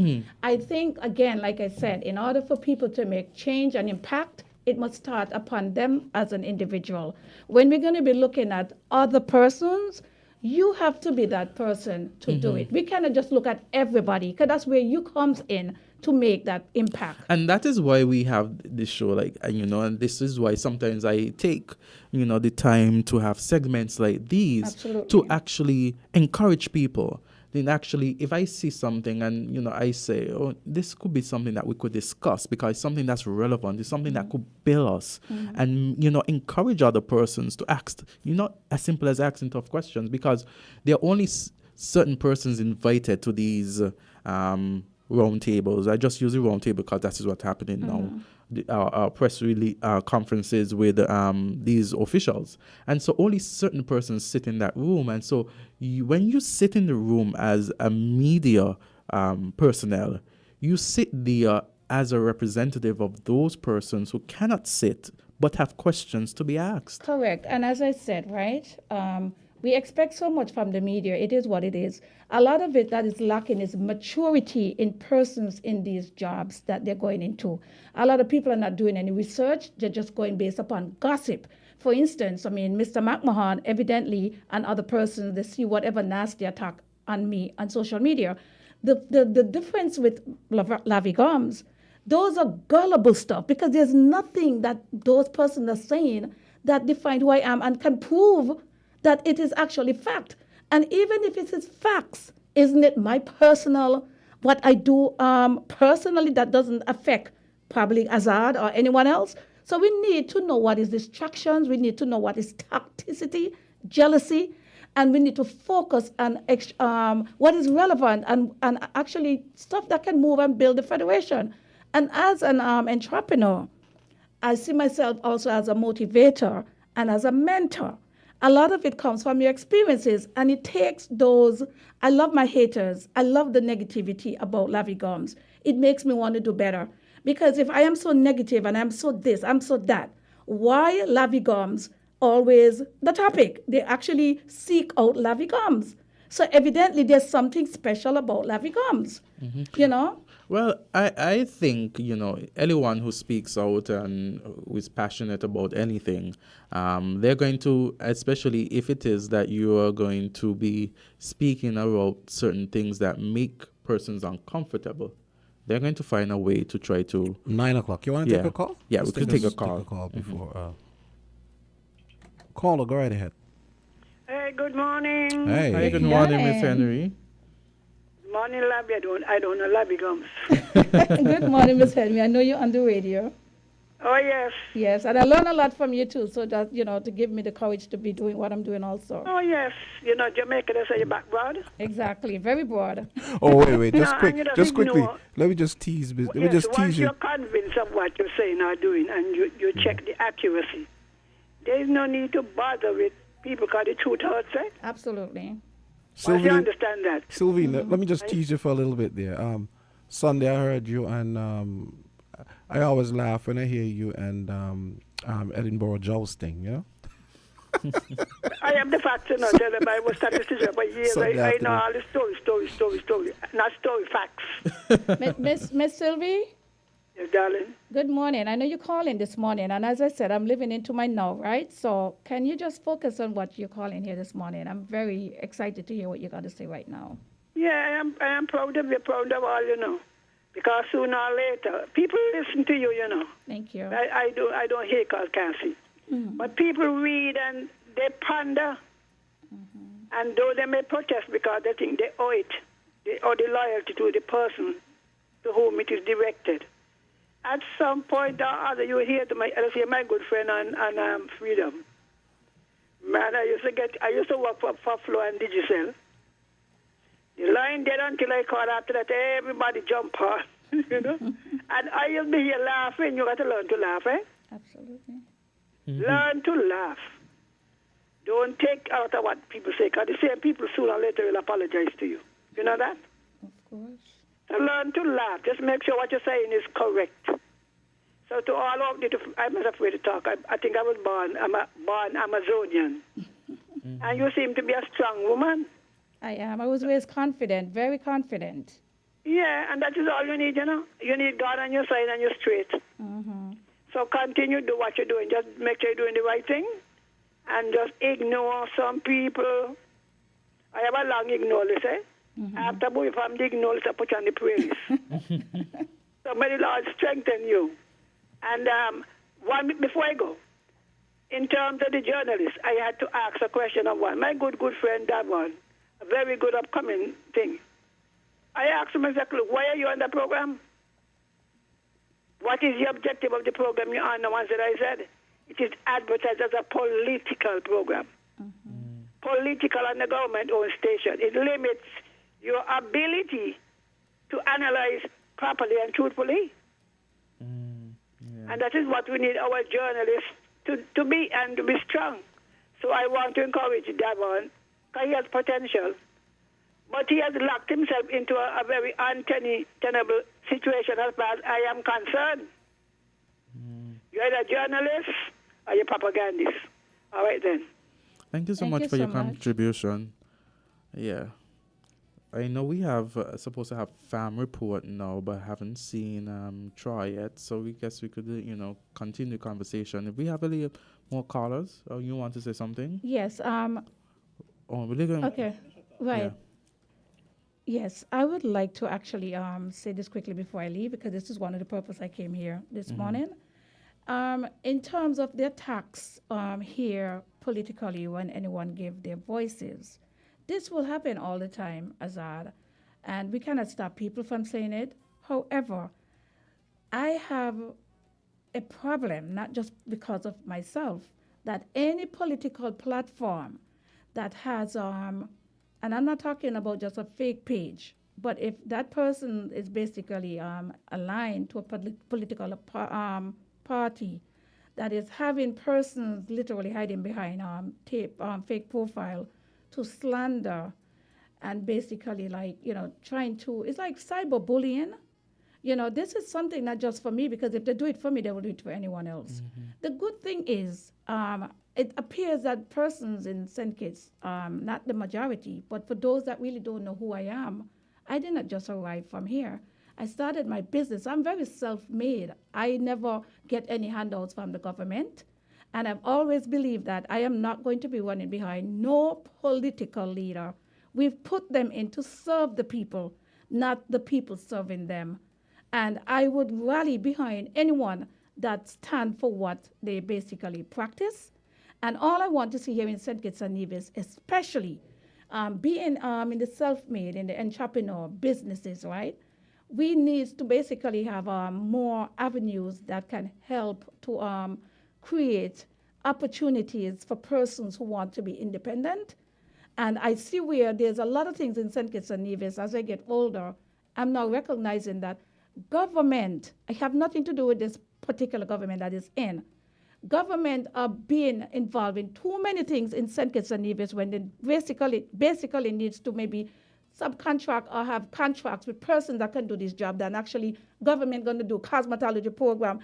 I think, again, like I said, in order for people to make change and impact, it must start upon them as an individual. When we're going to be looking at other persons, you have to be that person to do it. We cannot just look at everybody, because that's where you comes in to make that impact. And that is why we have this show, and this is why sometimes I take, the time to have segments like these. Absolutely. To actually encourage people. Then actually, if I see something and, I say, oh, this could be something that we could discuss, because it's something that's relevant, it's something that could build us, and, encourage other persons to ask, not as simple as asking tough questions, because there are only certain persons invited to these round tables. I just use the round table because that is what's happening now. Our press release conferences with these officials, and so only certain persons sit in that room. And so when you sit in the room as a media personnel, you sit there as a representative of those persons who cannot sit but have questions to be asked. Correct. And as I said, right, we expect so much from the media. It is what it is. A lot of it that is lacking is maturity in persons in these jobs that they're going into. A lot of people are not doing any research. They're just going based upon gossip. For instance, Mr. McMahon, evidently, and other persons, they see whatever nasty attack on me on social media. The difference with Lavi Gumbs, those are gullible stuff, because there's nothing that those persons are saying that define who I am and can prove that it is actually fact. And even if it is facts, isn't it my personal, what I do personally that doesn't affect probably Azard or anyone else? So we need to know what is distractions, we need to know what is toxicity, jealousy, and we need to focus on what is relevant and actually stuff that can move and build the federation. And as an entrepreneur, I see myself also as a motivator and as a mentor. A lot of it comes from your experiences, and it takes those. I love my haters. I love the negativity about Lavi Gumbs. It makes me want to do better. Because if I am so negative and I'm so this, I'm so that, why Lavi Gumbs always the topic? They actually seek out Lavi Gumbs. So evidently there's something special about Lavi Gumbs, Well, I think, anyone who speaks out and who is passionate about anything, they're going to, especially if it is that you are going to be speaking about certain things that make persons uncomfortable, they're going to find a way to try to. 9 o'clock. You want to Yeah. take a call? Yeah, we could take a Take call. a call before. Caller, go right ahead. Hey, good morning. Hey. Hi, good Good morning, Miss morning. Henry. Morning, Labby. I don't know Labby Gumbs. Good morning, Miss Henry. I know you're on the radio. Oh, yes. Yes, and I learn a lot from you too. So that to give me the courage to be doing what I'm doing also. Oh, yes. Jamaica, they say you're back broad. Exactly, very broad. Oh, wait. Just No, quick. and you don't Just quickly. ignore- Let me just tease. Let me Yes, just once tease you. you're convinced of what you're saying or doing and you check the accuracy, there is no need to bother with people because the truth hurts, right? Absolutely. Once Sylvie, you understand that. Sylvie, let me just tease you for a little bit there. Sunday I heard you, and I always laugh when I hear you and Edinburgh jousting. You know. I am the facts, tell them I was statistician for years. Sunday I know afternoon. all the story. Not story, facts. Miss Sylvie, Yes, darling. good morning. I know you're calling this morning, and as I said, I'm living into my now, right? So can you just focus on what you're calling here this morning? I'm very excited to hear what you got to say right now. Yeah, I am proud of you, proud of all, because sooner or later, people listen to you, Thank you. I don't hate cause Candisie. But people read and they ponder. And though they may protest because they think they owe it, they owe the loyalty to the person to whom it is directed. At some point or other, you will hear my good friend on Freedom. Man, I used to work for Flo and Digicel. The line dead until I called after that, everybody jump on, And I used to be here laughing. You got to learn to laugh, eh? Absolutely. Learn to laugh. Don't take out of what people say, because the same people sooner or later will apologize to you. You know that? Of course. So learn to laugh. Just make sure what you're saying is correct. So to all of you, I'm not afraid to talk. I think I was born Amazonian. And you seem to be a strong woman. I am. I was always confident, very confident. Yeah, and that is all you need, You need God on your side and you're straight. So continue to do what you're doing. Just make sure you're doing the right thing. And just ignore some people. I have a long ignore list, eh? After moving from the ignore list, I put you on the prayer list. So may the Lord strengthen you. And before I go, in terms of the journalists, I had to ask a question of one. My good friend, Davon, a very good upcoming thing. I asked him exactly, why are you on the program? What is the objective of the program you're on? The ones that I said, it is advertised as a political program. Political and the government-owned station. It limits your ability to analyze properly and truthfully. And that is what we need our journalists to be and to be strong. So I want to encourage Davon, because he has potential. But he has locked himself into a very untenable situation as far as I am concerned. You're either a journalist or you're propagandist. All right then. Thank you so Thank much you for so your much. contribution. Yeah. I know we have supposed to have FAM report now, but haven't seen Troy yet. So we guess we could, continue the conversation. If we have any more callers, or you want to say something? Yes. Oh, we're going. Okay. Right. Yeah. Yes, I would like to actually say this quickly before I leave, because this is one of the purpose I came here this morning. In terms of the attacks here politically when anyone gave their voices, this will happen all the time, Azard, and we cannot stop people from saying it. However, I have a problem, not just because of myself, that any political platform that has and I'm not talking about just a fake page, but if that person is basically aligned to a political party that is having persons literally hiding behind fake profile to slander and basically trying to, it's like cyberbullying. This is something not just for me, because if they do it for me, they will do it for anyone else. The good thing is, it appears that persons in St. Kitts, not the majority, but for those that really don't know who I am, I did not just arrive from here. I started my business. I'm very self-made. I never get any handouts from the government. And I've always believed that I am not going to be running behind no political leader. We've put them in to serve the people, not the people serving them. And I would rally behind anyone that stand for what they basically practice. And all I want to see here in St. Kitts and Nevis, especially being in the self-made, in the entrepreneur businesses, right? We need to basically have more avenues that can help to create opportunities for persons who want to be independent. And I see where there's a lot of things in St. Kitts and Nevis. As I get older, I'm now recognizing that government, I have nothing to do with this particular government that is in. Government are being involved in too many things in St. Kitts and Nevis when they basically needs to maybe subcontract or have contracts with persons that can do this job than actually government going to do cosmetology program,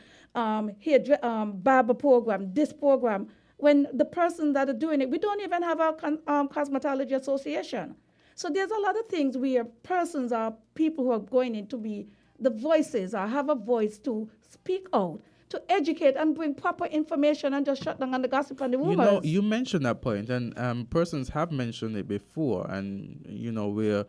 barber program, this program. When the person that are doing it, we don't even have our cosmetology association. So there's a lot of things where persons are people who are going in to be the voices or have a voice to speak out, to educate and bring proper information and just shut down on the gossip and the rumors. You know, you mentioned that point, and persons have mentioned it before, and, you know, we're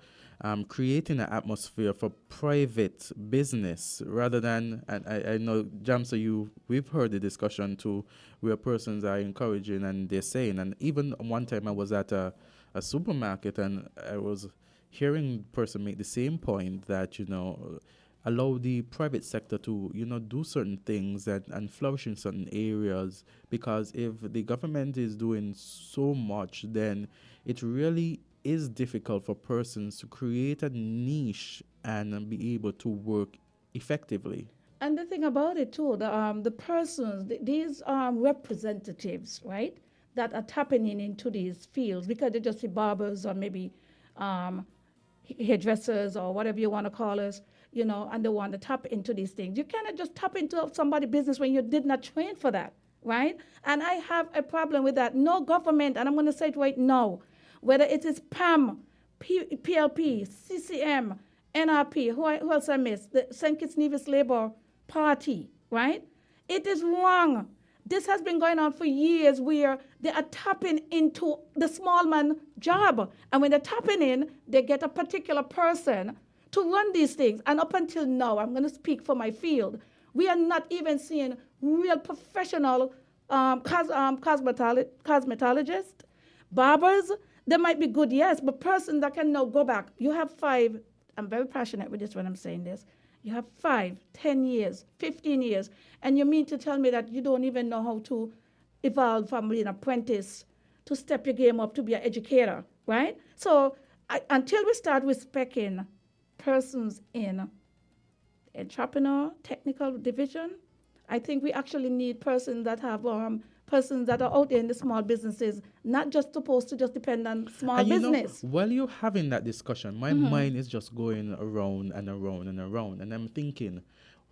creating an atmosphere for private business rather than, and I know, Jamsa, we've heard the discussion too, where persons are encouraging and they're saying, and even one time I was at a supermarket and I was hearing the person make the same point that, you know, allow the private sector to, you know, do certain things and flourish in certain areas, because if the government is doing so much, then it really is difficult for persons to create a niche and be able to work effectively. And the thing about it too, the persons, these representatives, right, that are tapping into these fields because they just see barbers or maybe hairdressers or whatever you want to call us, you know, and they want to tap into these things. You cannot just tap into somebody's business when you did not train for that, right? And I have a problem with that. No government, and I'm going to say it right now, whether it is PAM, PLP, CCM, NRP, who else I missed, the St. Kitts Nevis Labour Party, right? It is wrong. This has been going on for years where they are tapping into the small man job. And when they're tapping in, they get a particular person to run these things. And up until now, I'm going to speak for my field, we are not even seeing real professional cosmetologists, barbers. They might be good, yes, but person that can now go back. You have 5, I'm very passionate with this when I'm saying this. You have 5, 10 years, 15 years, and you mean to tell me that you don't even know how to evolve from being an apprentice to step your game up to be an educator, right? So until we start respecting persons in entrepreneur, technical division, I think we actually need persons that have persons that are out there in the small businesses, not just supposed to just depend on small business. Know, while you're having that discussion, my mind is just going around and around and around. And I'm thinking,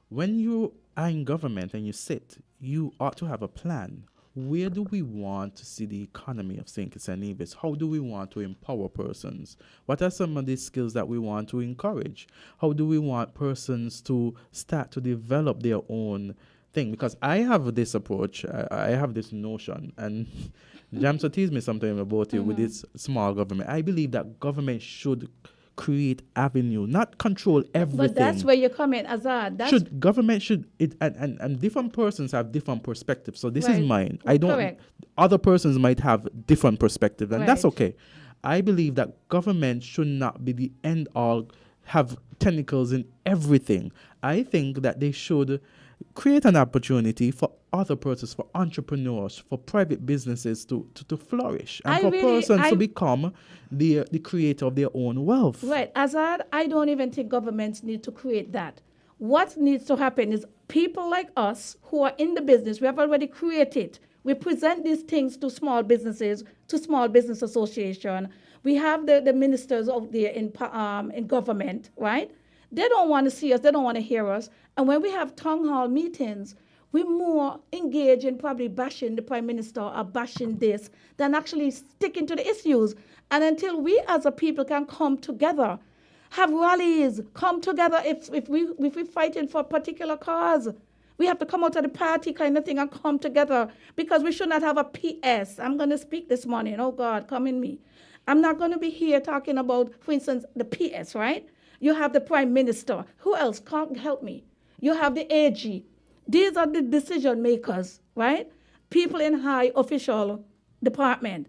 when you are in government and you sit, you ought to have a plan. Where do we want to see the economy of St. Kitts and Nevis? How do we want to empower persons? What are some of the skills that we want to encourage? How do we want persons to start to develop their own thing? Because I have this approach, I have this notion, and Jamsa teased me sometime about it with this small government. I believe that government should create avenue, not control everything. But that's where you come in, Azard. Government should, and different persons have different perspectives. So this is mine. I don't. Correct. Other persons might have different perspectives, and that's okay. I believe that government should not be the end all, have tentacles in everything. I think that they should create an opportunity for other persons, for entrepreneurs, for private businesses to flourish, and persons to become the creator of their own wealth. Right. Azard, I don't even think governments need to create that. What needs to happen is people like us who are in the business, we have already created. We present these things to small businesses, to small business association. We have the ministers out there in government, right? They don't want to see us. They don't want to hear us. And when we have town hall meetings, we're more engaged in probably bashing the prime minister or bashing this than actually sticking to the issues. And until we as a people can come together, have rallies, come together if we're fighting for a particular cause, we have to come out of the party kind of thing and come together, because we should not have a PS. I'm going to speak this morning. Oh, God, come in me. I'm not going to be here talking about, for instance, the PS, right? You have the Prime Minister. Who else? Can't help me. You have the AG. These are the decision makers, right? People in high official department.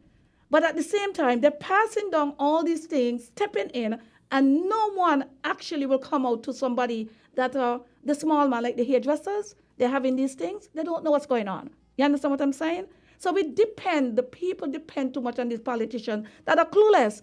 But at the same time, they're passing down all these things, stepping in, and no one actually will come out to somebody that are the small man, like the hairdressers. They're having these things. They don't know what's going on. You understand what I'm saying? So the people depend too much on these politicians that are clueless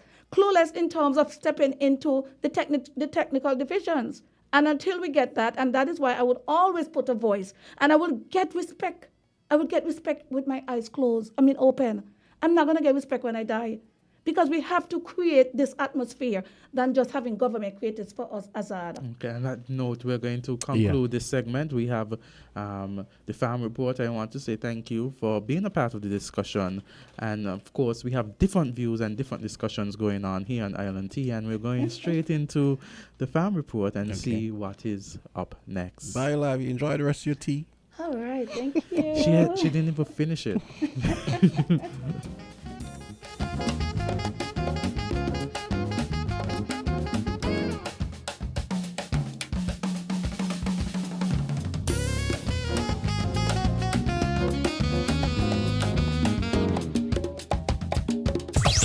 in terms of stepping into the technical divisions. And until we get that, and that is why I would always put a voice, and I will get respect. I will get respect with my eyes open. I'm not going to get respect when I die. Because we have to create this atmosphere than just having government create it for us, Azard. Okay, on that note, we're going to conclude this segment. We have the farm report. I want to say thank you for being a part of the discussion. And of course, we have different views and different discussions going on here on Island Tea. And we're going straight into the farm report and see what is up next. Bye, love. You enjoy the rest of your tea. All right, thank you. She didn't even finish it.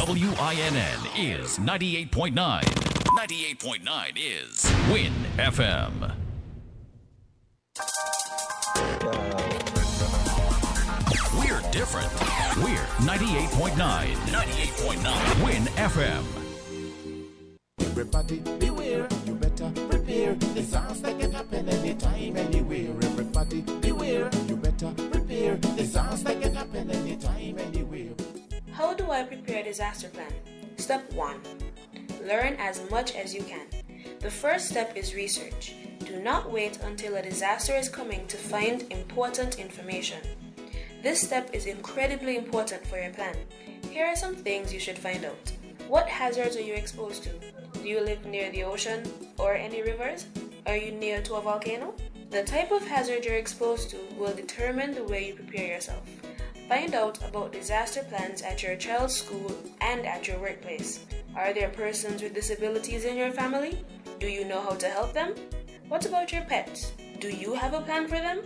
WINN is 98.9. 98.9 is Win FM. We're different. We're 98.9. 98.9 Win FM. Everybody beware, you better prepare. Disaster can happen anytime, anywhere. Everybody beware, you better prepare. Disaster can happen anytime, anywhere. How do I prepare a disaster plan? Step 1. Learn as much as you can. The first step is research. Do not wait until a disaster is coming to find important information. This step is incredibly important for your plan. Here are some things you should find out. What hazards are you exposed to? Do you live near the ocean or any rivers? Are you near to a volcano? The type of hazard you're exposed to will determine the way you prepare yourself. Find out about disaster plans at your child's school and at your workplace. Are there persons with disabilities in your family? Do you know how to help them? What about your pets? Do you have a plan for them?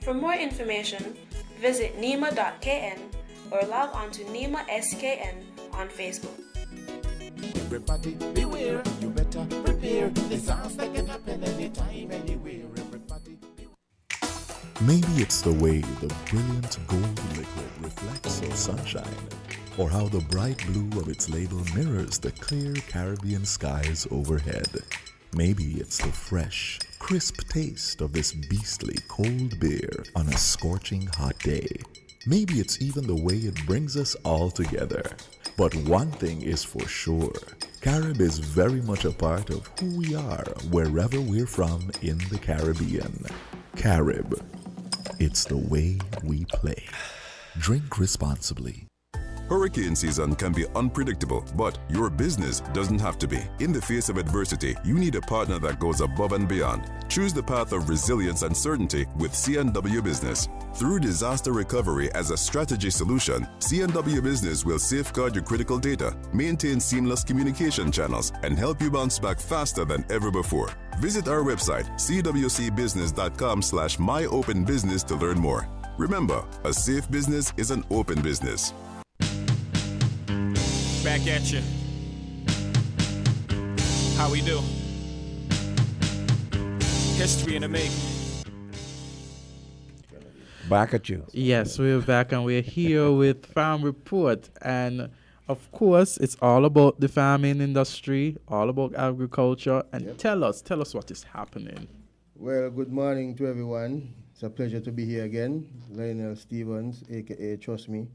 For more information, visit nima.kn or log on to Nima SKN on Facebook. Everybody beware, you better prepare. Disaster can happen anytime, anywhere. Everybody Maybe it's the way the brilliant gold liquid reflects the sunshine, or how the bright blue of its label mirrors the clear Caribbean skies overhead. Maybe it's the fresh, crisp taste of this beastly cold beer on a scorching hot day. Maybe it's even the way it brings us all together. But one thing is for sure, Carib is very much a part of who we are wherever we're from in the Caribbean. Carib. It's the way we play. Drink responsibly. Hurricane season can be unpredictable, but your business doesn't have to be. In the face of adversity, you need a partner that goes above and beyond. Choose the path of resilience and certainty with CNW Business. Through disaster recovery as a strategy solution, CNW Business will safeguard your critical data, maintain seamless communication channels, and help you bounce back faster than ever before. Visit our website, cwcbusiness.com/myopenbusiness to learn more. Remember, a safe business is an open business. Back at you. How we do? History in the making. Back at you. Yes, we're back and we're here with Farm Report. And of course, it's all about the farming industry, all about agriculture. And tell us what is happening. Well, good morning to everyone. It's a pleasure to be here again. Lionel Stevens, a.k.a. Trust Me,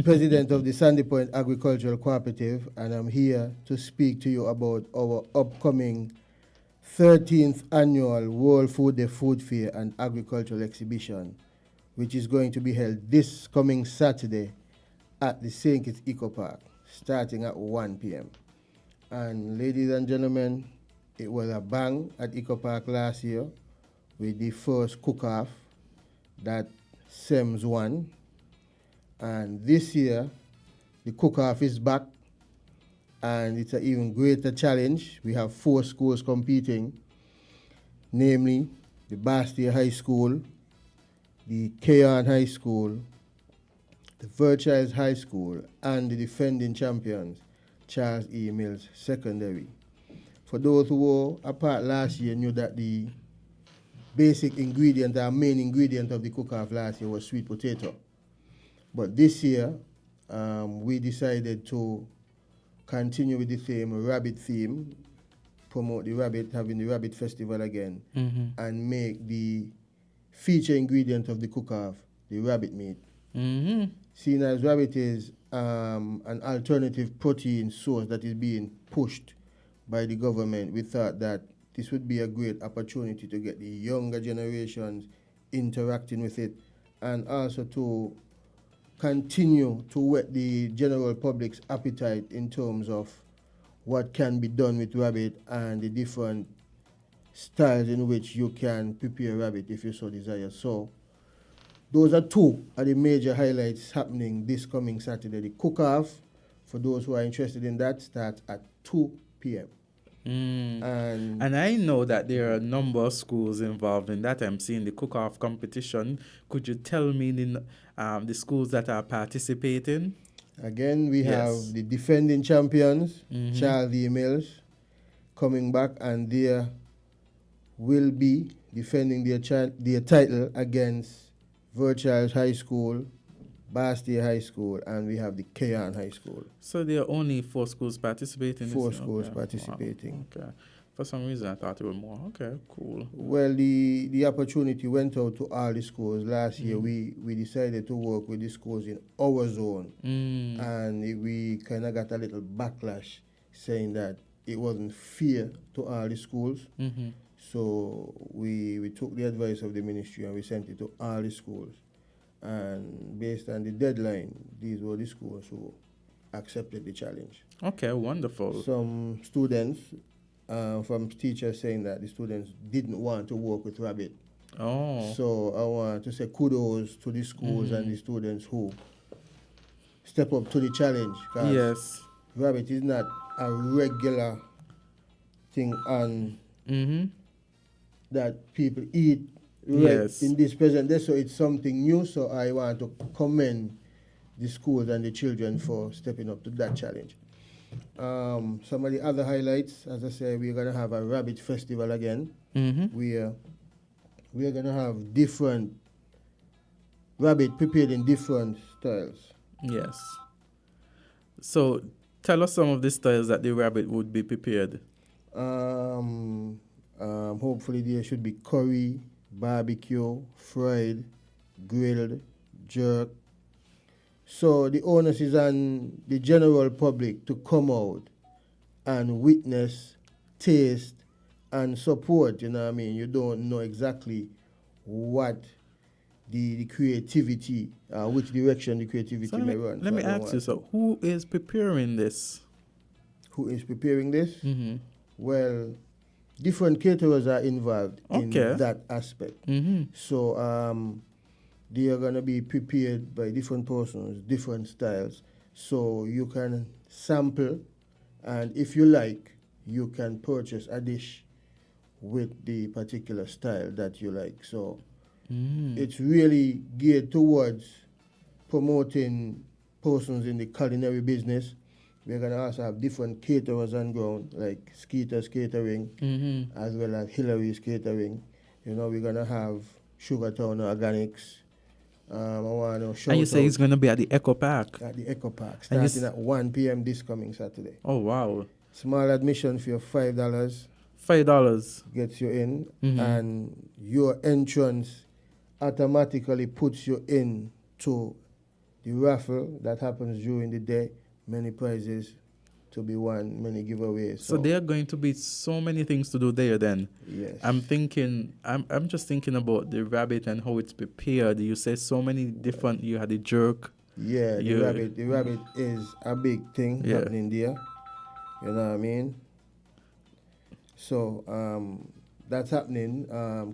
President of the Sandy Point Agricultural Cooperative, and I'm here to speak to you about our upcoming 13th Annual World Food Day Food Fair and Agricultural Exhibition, which is going to be held this coming Saturday at the St. Kitts Eco Park, starting at 1 p.m. And ladies and gentlemen, it was a bang at Eco Park last year with the first cook-off that SEMS won. And this year, the cook-off is back, and it's an even greater challenge. We have 4 schools competing, namely the Bastia High School, the Keon High School, the Virtuals High School, and the defending champions, Charles E. Mills Secondary. For those who were a part last year, knew that the basic ingredient, our main ingredient of the cook-off last year was sweet potato. But this year, we decided to continue with the theme, rabbit theme, promote the rabbit, having the rabbit festival again, and make the feature ingredient of the cook-off the rabbit meat. Seeing as rabbit is an alternative protein source that is being pushed by the government, we thought that this would be a great opportunity to get the younger generations interacting with it, and also to continue to whet the general public's appetite in terms of what can be done with rabbit and the different styles in which you can prepare rabbit if you so desire. So those are 2 of the major highlights happening this coming Saturday. The cook-off, for those who are interested in that, starts at 2 p.m. And I know that there are a number of schools involved in that. I'm seeing the cook-off competition. Could you tell me the schools that are participating? Again, we have the defending champions, Charles E. Mills, coming back, and they will be defending their title against Virtuals High School, Bastia High School, and we have the Keon High School. So there are only 4 schools participating? 4 schools participating. Wow. Okay. For some reason, I thought there were more. Okay, cool. Well, the opportunity went out to all the schools. Last year, we decided to work with the schools in our zone, and we kind of got a little backlash saying that it wasn't fair to all the schools. So we took the advice of the ministry and we sent it to all the schools. And based on the deadline, these were the schools who accepted the challenge. Okay, wonderful. Some students, from teachers saying that the students didn't want to work with rabbit. Oh. So I want to say kudos to the schools and the students who step up to the challenge. Yes. Rabbit is not a regular thing on that people eat in this present day, so it's something new. So I want to commend the schools and the children for stepping up to that challenge. Some of the other highlights, as I said, we're going to have a rabbit festival again. We're going to have different rabbit prepared in different styles. Yes. So tell us some of the styles that the rabbit would be prepared. Hopefully there should be curry, barbecue, fried, grilled, jerk. So the onus is on the general public to come out and witness, taste, and support. You know what I mean? You don't know exactly what the creativity, which direction the creativity may run. Let me ask you, so who is preparing this? Who is preparing this? Well, different caterers are involved in that aspect. So they are going to be prepared by different persons, different styles. So you can sample, and if you like, you can purchase a dish with the particular style that you like. So it's really geared towards promoting persons in the culinary business. We're going to also have different caterers on ground, like Skeeter's Catering, as well as Hillary's Catering. You know, we're going to have Sugartown Organics. I want to show. And you say it's going to be at the Echo Park? At the Echo Park, starting at 1 p.m. this coming Saturday. Oh, wow. Small admission fee of $5. $5 gets you in, and your entrance automatically puts you in to the raffle that happens during the day. Many prizes to be won, many giveaways. So there are going to be so many things to do there then. Yes. I'm just thinking about the rabbit and how it's prepared. You say so many different, you had the jerk. Yeah, the rabbit is a big thing happening there. You know what I mean? So that's happening.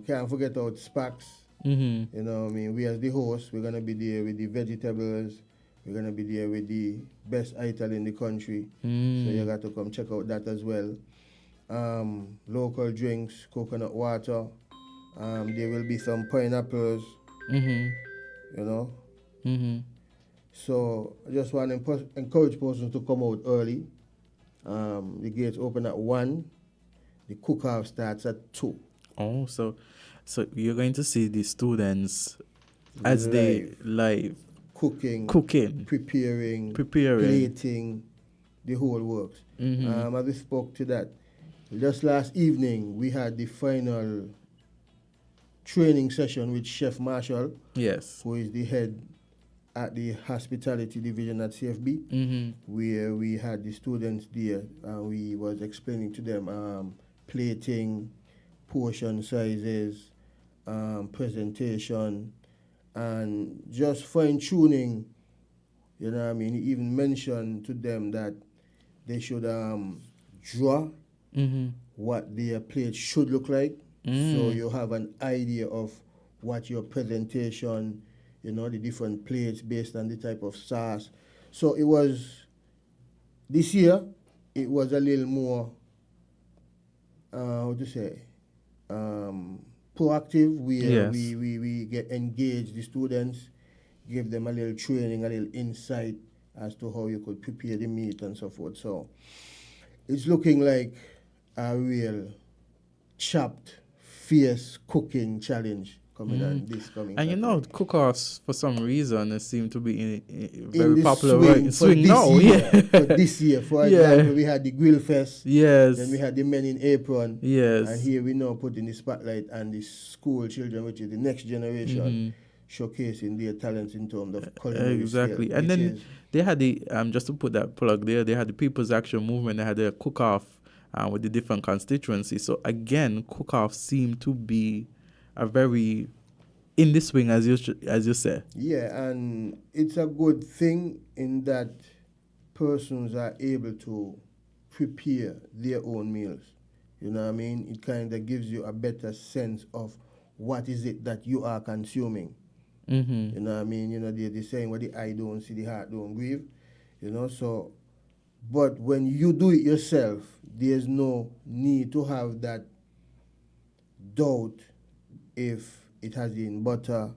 Can't forget about Spax. You know what I mean? We as the host, we're going to be there with the vegetables. We're going to be there with the best ital in the country. So you got to come check out that as well. Local drinks, coconut water. There will be some pineapples, you know. So I just want to encourage persons to come out early. The gates open at 1. The cook-off starts at 2. Oh, so you're going to see the students as they live cooking, preparing, plating, the whole works. As we spoke to that, just last evening we had the final training session with Chef Marshall, who is the head at the hospitality division at CFB, where we had the students there and we was explaining to them plating, portion sizes, presentation, and just fine-tuning, you know what I mean? He even mentioned to them that they should draw what their plate should look like, so you have an idea of what your presentation, you know, the different plates based on the type of sauce. So it was, this year, it was a little more, proactive, where we get engaged the students, give them a little training, a little insight as to how you could prepare the meat and so forth. So it's looking like a real chopped, fierce cooking challenge coming on this coming. And Saturday. you know, cook-offs for some reason it seem to be very in popular. Swing now, for this year. For example, we had the grill fest. Then we had the men in apron. And here we now put in the spotlight and the school children, which is the next generation, showcasing their talents in terms of culinary Exactly. skill, And then they had the just to put that plug there, they had the People's Action Movement. They had a cook-off with the different constituencies. So again, cook-off seemed to be a very in the swing, as you say. Yeah, and it's a good thing in that persons are able to prepare their own meals. You know what I mean? It kind of gives you a better sense of what is it that you are consuming. You know what I mean? You know, they're saying, what the eye don't see, the heart don't grieve. You know, so, but when you do it yourself, there's no need to have that doubt if it has in butter,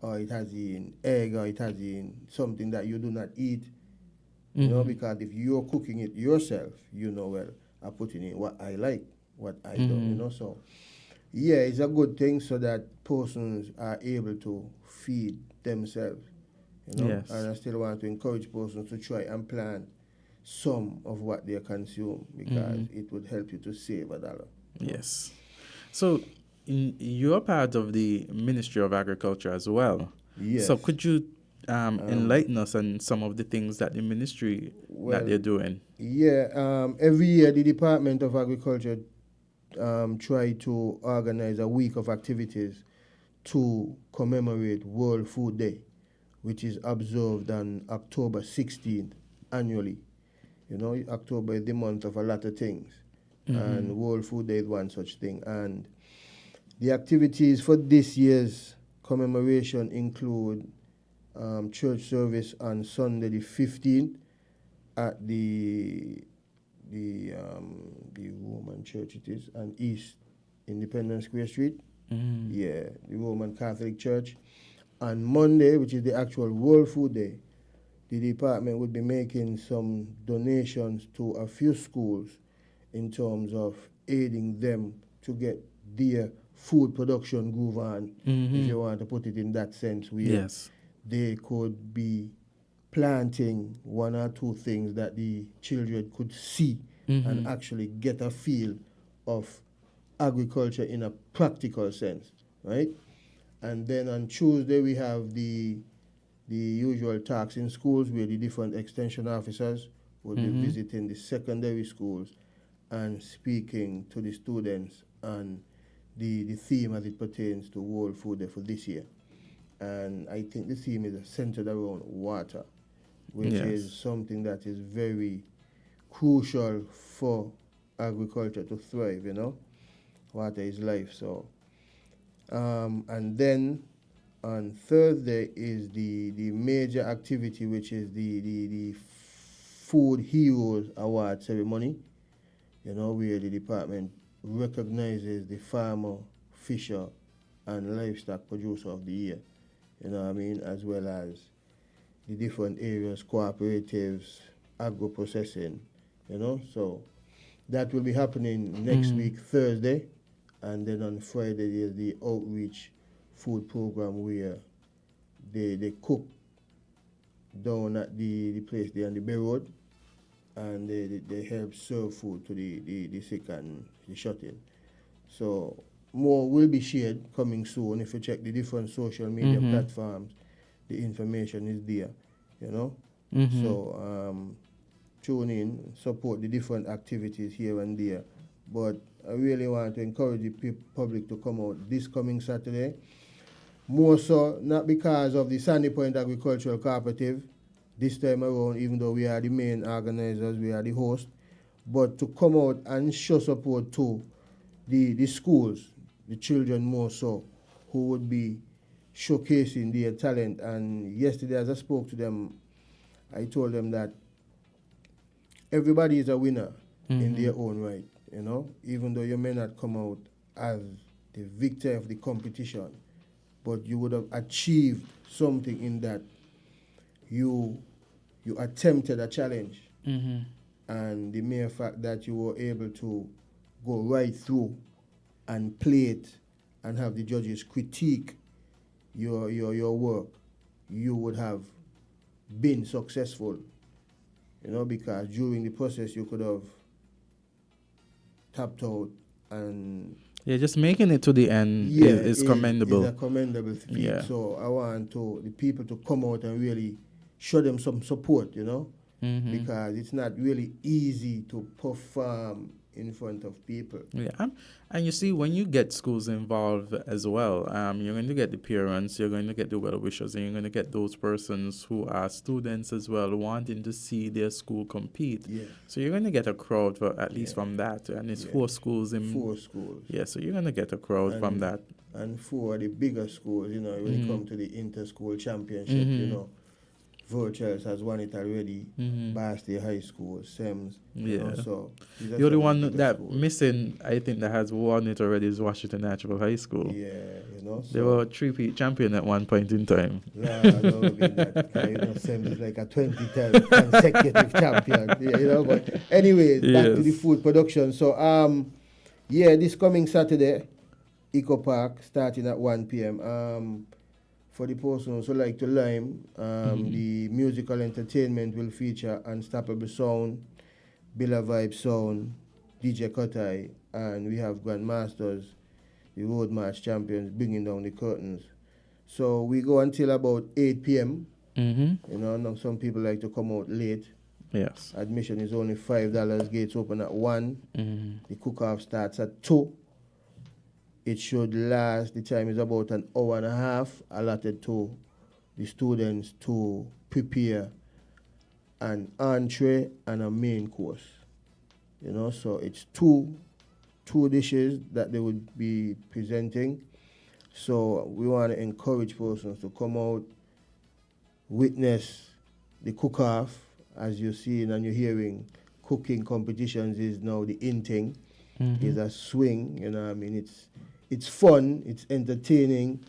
or it has in egg, or it has in something that you do not eat. You know, because if you're cooking it yourself, you know, well, I'm putting in what I like, what I don't, you know. So, yeah, it's a good thing so that persons are able to feed themselves, you know. And I still want to encourage persons to try and plan some of what they consume, because it would help you to save $1. Yes. So, you're part of the Ministry of Agriculture as well. Yes. So could you enlighten us on some of the things that the ministry that they're doing? Yeah, every year the Department of Agriculture try to organize a week of activities to commemorate World Food Day, which is observed on October 16th annually. You know, October is the month of a lot of things, and World Food Day is one such thing. And the activities for this year's commemoration include church service on Sunday the 15th at the Roman church it is, on East Independence Square Street. Yeah, the Roman Catholic Church. On Monday, which is the actual World Food Day, the department would be making some donations to a few schools in terms of aiding them to get their food production groove on, if you want to put it in that sense, where they could be planting one or two things that the children could see and actually get a feel of agriculture in a practical sense, right? And then on Tuesday we have the usual talks in schools, where the different extension officers will be visiting the secondary schools and speaking to the students on the theme as it pertains to World Food Day for this year. And I think the theme is centered around water, which is something that is very crucial for agriculture to thrive, you know. Water is life. So, and then On Thursday is the major activity, which is the Food Heroes Award ceremony, where the department recognizes the farmer, fisher, and livestock producer of the year, as well as the different areas, cooperatives, agro-processing, so that will be happening next week, Thursday, and then on Friday there's the outreach food program where they cook down at the place there on the Bay Road, and they help serve food to the sick and the shut-in. So more will be shared coming soon. If you check the different social media platforms, the information is there, So tune in, support the different activities here and there. But I really want to encourage the public to come out this coming Saturday. More so, not because of the Sandy Point Agricultural Cooperative this time around, even though we are the main organizers, we are the host, but to come out and show support to the schools, the children more so, who would be showcasing their talent. And yesterday, as I spoke to them, I told them that everybody is a winner in their own right, even though you may not come out as the victor of the competition, but you would have achieved something in that you attempted a challenge. And the mere fact that you were able to go right through and play it and have the judges critique your work, you would have been successful, because during the process you could have tapped out. And just making it to the end is commendable. It's a commendable feat. Yeah. So I want the people to come out and really show them some support, because it's not really easy to perform in front of people. Yeah, and you see, when you get schools involved as well, you're going to get the parents, you're going to get the well-wishers, and you're going to get those persons who are students as well, wanting to see their school compete. Yeah. So you're going to get a crowd at least from that, and it's 4 schools. 4 schools. Yeah, so you're going to get a crowd from that. And 4 of the bigger schools, when it comes to the inter-school championship, Virtuals has won it already. Barnsley High School, Sems. So the only one that missing, I think, that has won it already is Washington Natural High School. Yeah, they were a 3-peat champion at one point in time. No, Sems is like a 20-time consecutive champion. But anyways, back to the food production. So, this coming Saturday, Eco Park, starting at 1 p.m. For the persons who like to lime, the musical entertainment will feature Unstoppable Sound, Billa Vibe Sound, DJ Kotai, and we have Grandmasters, the Road March champions, bringing down the curtains. So we go until about 8 p.m. Now some people like to come out late. Yes. Admission is only $5. Gates open at 1. The cook-off starts at 2. It should last, the time is about an hour and a half, allotted to the students to prepare an entree and a main course. So it's two dishes that they would be presenting. So we want to encourage persons to come out, witness the cook-off. As you're seeing and you're hearing, cooking competitions is now the in thing. It's a swing, it's fun, it's entertaining,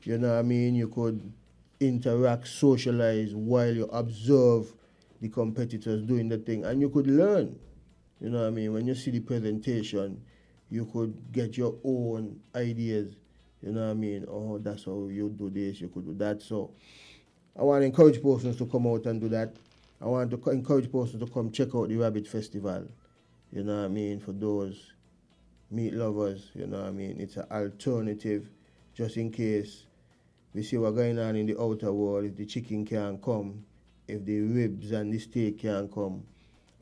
you could interact, socialize while you observe the competitors doing the thing, and you could learn, when you see the presentation, you could get your own ideas, oh, that's how you do this, you could do that. So I want to encourage persons to come out and do that. I want to encourage persons to come check out the Rabbit Festival, for those meat lovers, it's an alternative, just in case we see what's going on in the outer world. If the chicken can't come, if the ribs and the steak can't come,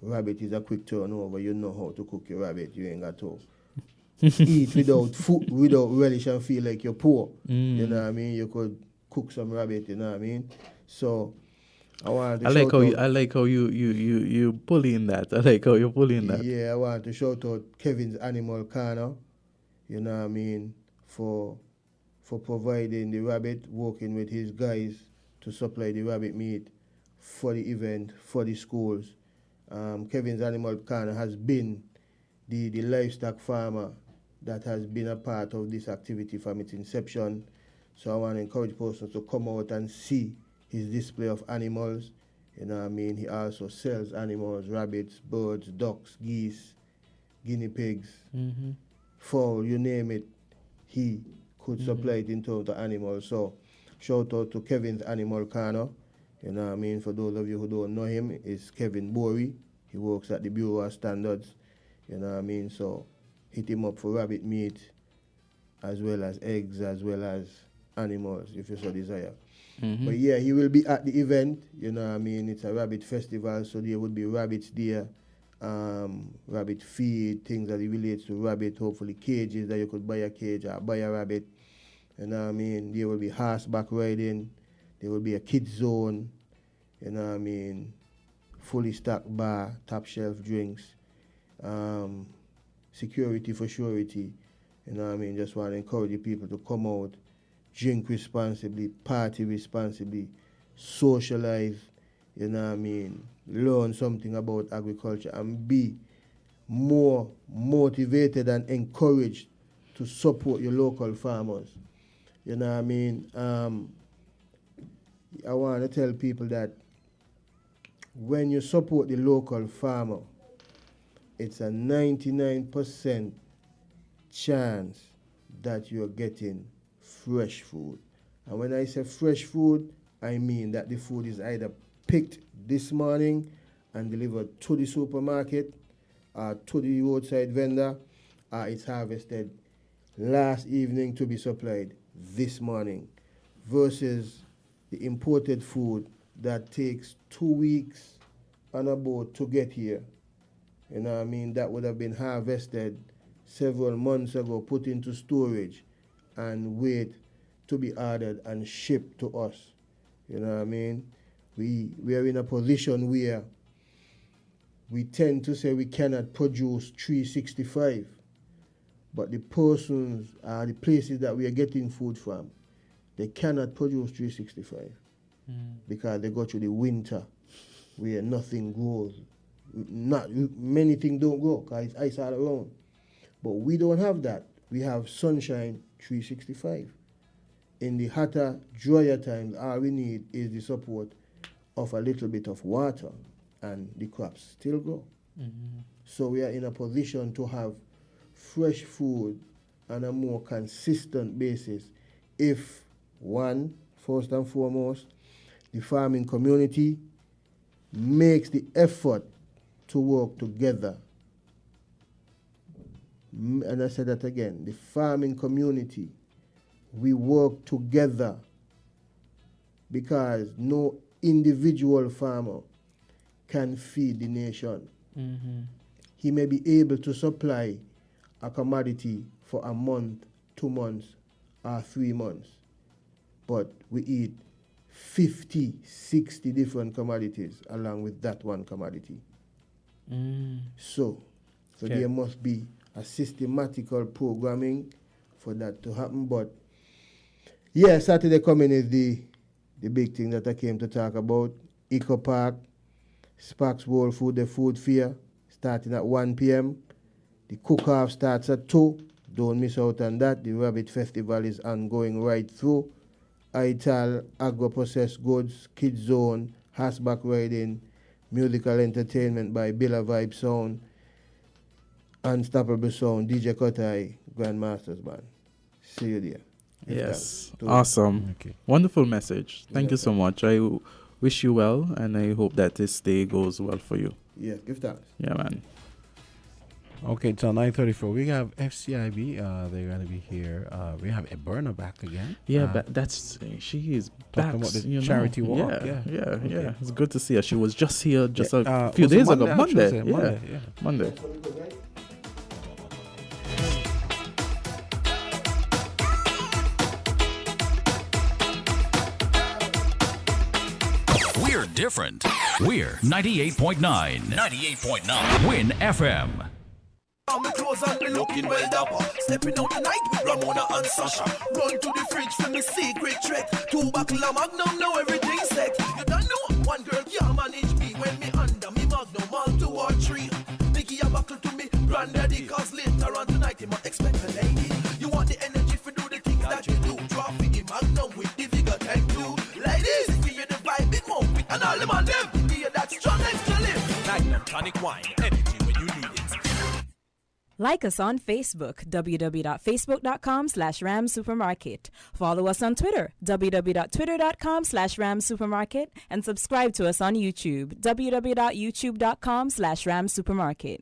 rabbit is a quick turnover. You know how to cook your rabbit. You ain't got to eat without relish and feel like you're poor. You could cook some rabbit, So I like how you pull in that. I like how you pull in that. Yeah, I want to shout out Kevin's Animal Corner, for for providing the rabbit, working with his guys to supply the rabbit meat for the event, for the schools. Kevin's Animal Corner has been the livestock farmer that has been a part of this activity from its inception. So I want to encourage persons to come out and see his display of animals. You know what I mean? He also sells animals, rabbits, birds, ducks, geese, guinea pigs, fowl, you name it. He could supply it in terms of animals. So shout out to Kevin's Animal Corner. You know what I mean? For those of you who don't know him, it's Kevin Bory. He works at the Bureau of Standards. You know what I mean? So hit him up for rabbit meat, as well as eggs, as well as animals, if you so desire. But yeah, he will be at the event. You know what I mean? It's a rabbit festival, so there would be rabbits there, rabbit feed, things that relates to rabbit, hopefully cages that you could buy a cage or buy a rabbit. You know what I mean? There will be horseback riding. There will be a kids zone, you know what I mean, fully stocked bar, top shelf drinks, security for surety, you know what I mean. Just want to encourage the people to come out, drink responsibly, party responsibly, socialize, you know what I mean, learn something about agriculture and be more motivated and encouraged to support your local farmers. You know what I mean? I want to tell people that when you support the local farmer, it's a 99% chance that you're getting fresh food. And when I say fresh food, I mean that the food is either picked this morning and delivered to the supermarket or to the roadside vendor, or it's harvested last evening to be supplied this morning, versus the imported food that takes 2 weeks on a boat to get here. You know what I mean? That would have been harvested several months ago, put into storage, and wait to be ordered and shipped to us. You know what I mean? We are in a position where we tend to say we cannot produce 365, but the persons are the places that we are getting food from, they cannot produce 365 because they go through the winter where nothing grows. Many things don't grow because it's ice all around. But we don't have that. We have sunshine 365. In the hotter, drier times, all we need is the support of a little bit of water, and the crops still grow. So we are in a position to have fresh food on a more consistent basis if, one, first and foremost, the farming community makes the effort to work together. And I said that again, the farming community, we work together, because no individual farmer can feed the nation. He may be able to supply a commodity for a month, 2 months, or 3 months, but we eat 50, 60 different commodities along with that one commodity. So there must be a systematical programming for that to happen. But yeah, Saturday coming is the big thing that I came to talk about. Eco Park, Sparks World Food, the food fair, starting at 1 p.m. The cook-off starts at 2. Don't miss out on that. The Rabbit Festival is ongoing right through. ITAL, agro-processed goods, kids zone, horseback riding, musical entertainment by Billa Vibe Sound, Unstoppable Sound, DJ Kotai, Grandmasters Band. See you there. Yes, awesome. Okay. Wonderful message. Thank you so much. I wish you well, and I hope that this day goes well for you. Yeah, give thanks. Yeah, man. Okay, till 9:34. We have FCIB. They're gonna be here. We have Eberna back again. Yeah, but she is back. Talking about the charity walk. Yeah. Okay. It's good to see her. She was just here a few days ago. Monday. Monday. We're different. We're 98.9. 98.9. Win FM. On my clothes and me looking well dapper. Stepping out tonight with Ramona and Sasha. Run to the fridge for me secret trick. 2 buckle of Magnum, now everything's set. You don't know, one girl can't manage me. When me under me Magnum, all 2 or 3. Mickey a buckle to me, granddaddy. Cause later on tonight, he might expect a lady. You want the energy for do the things that you do. Drop it the Magnum with the figure 10 2. Ladies, give you the vibe, it more quick. And all them on them, give you that strong extra lift. Magnum tonic wine, energy when you need it. Like us on Facebook, www.facebook.com/ramsupermarket. Follow us on Twitter, www.twitter.com/ramsupermarket. And subscribe to us on YouTube, www.youtube.com/ramsupermarket.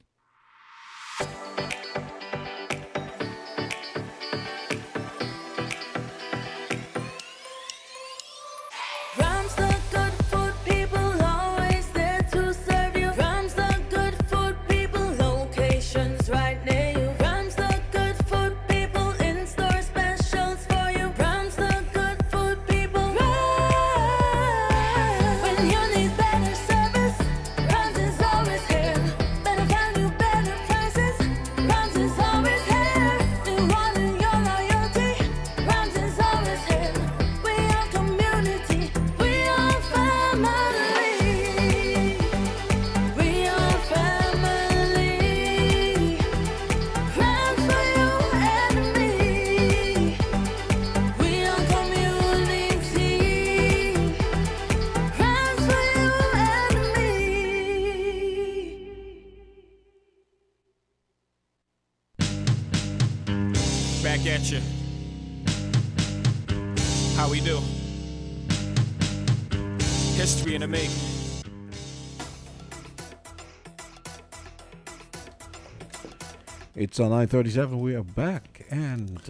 Rams the good food people, always there to serve you. Rams the good food people, locations right near you. Rams the good food people, in-store specials for you. Rams the good food people. Rams. When you need better service, Rams is always here. Better value, better prices. Rams is always here. Rewarding your loyalty. Rams is always here. We are community. We are family. We are family. Rams for you and me. We are community. Rams for you and me. Back at you. How we do? History in the making. It's 9:37. We are back, and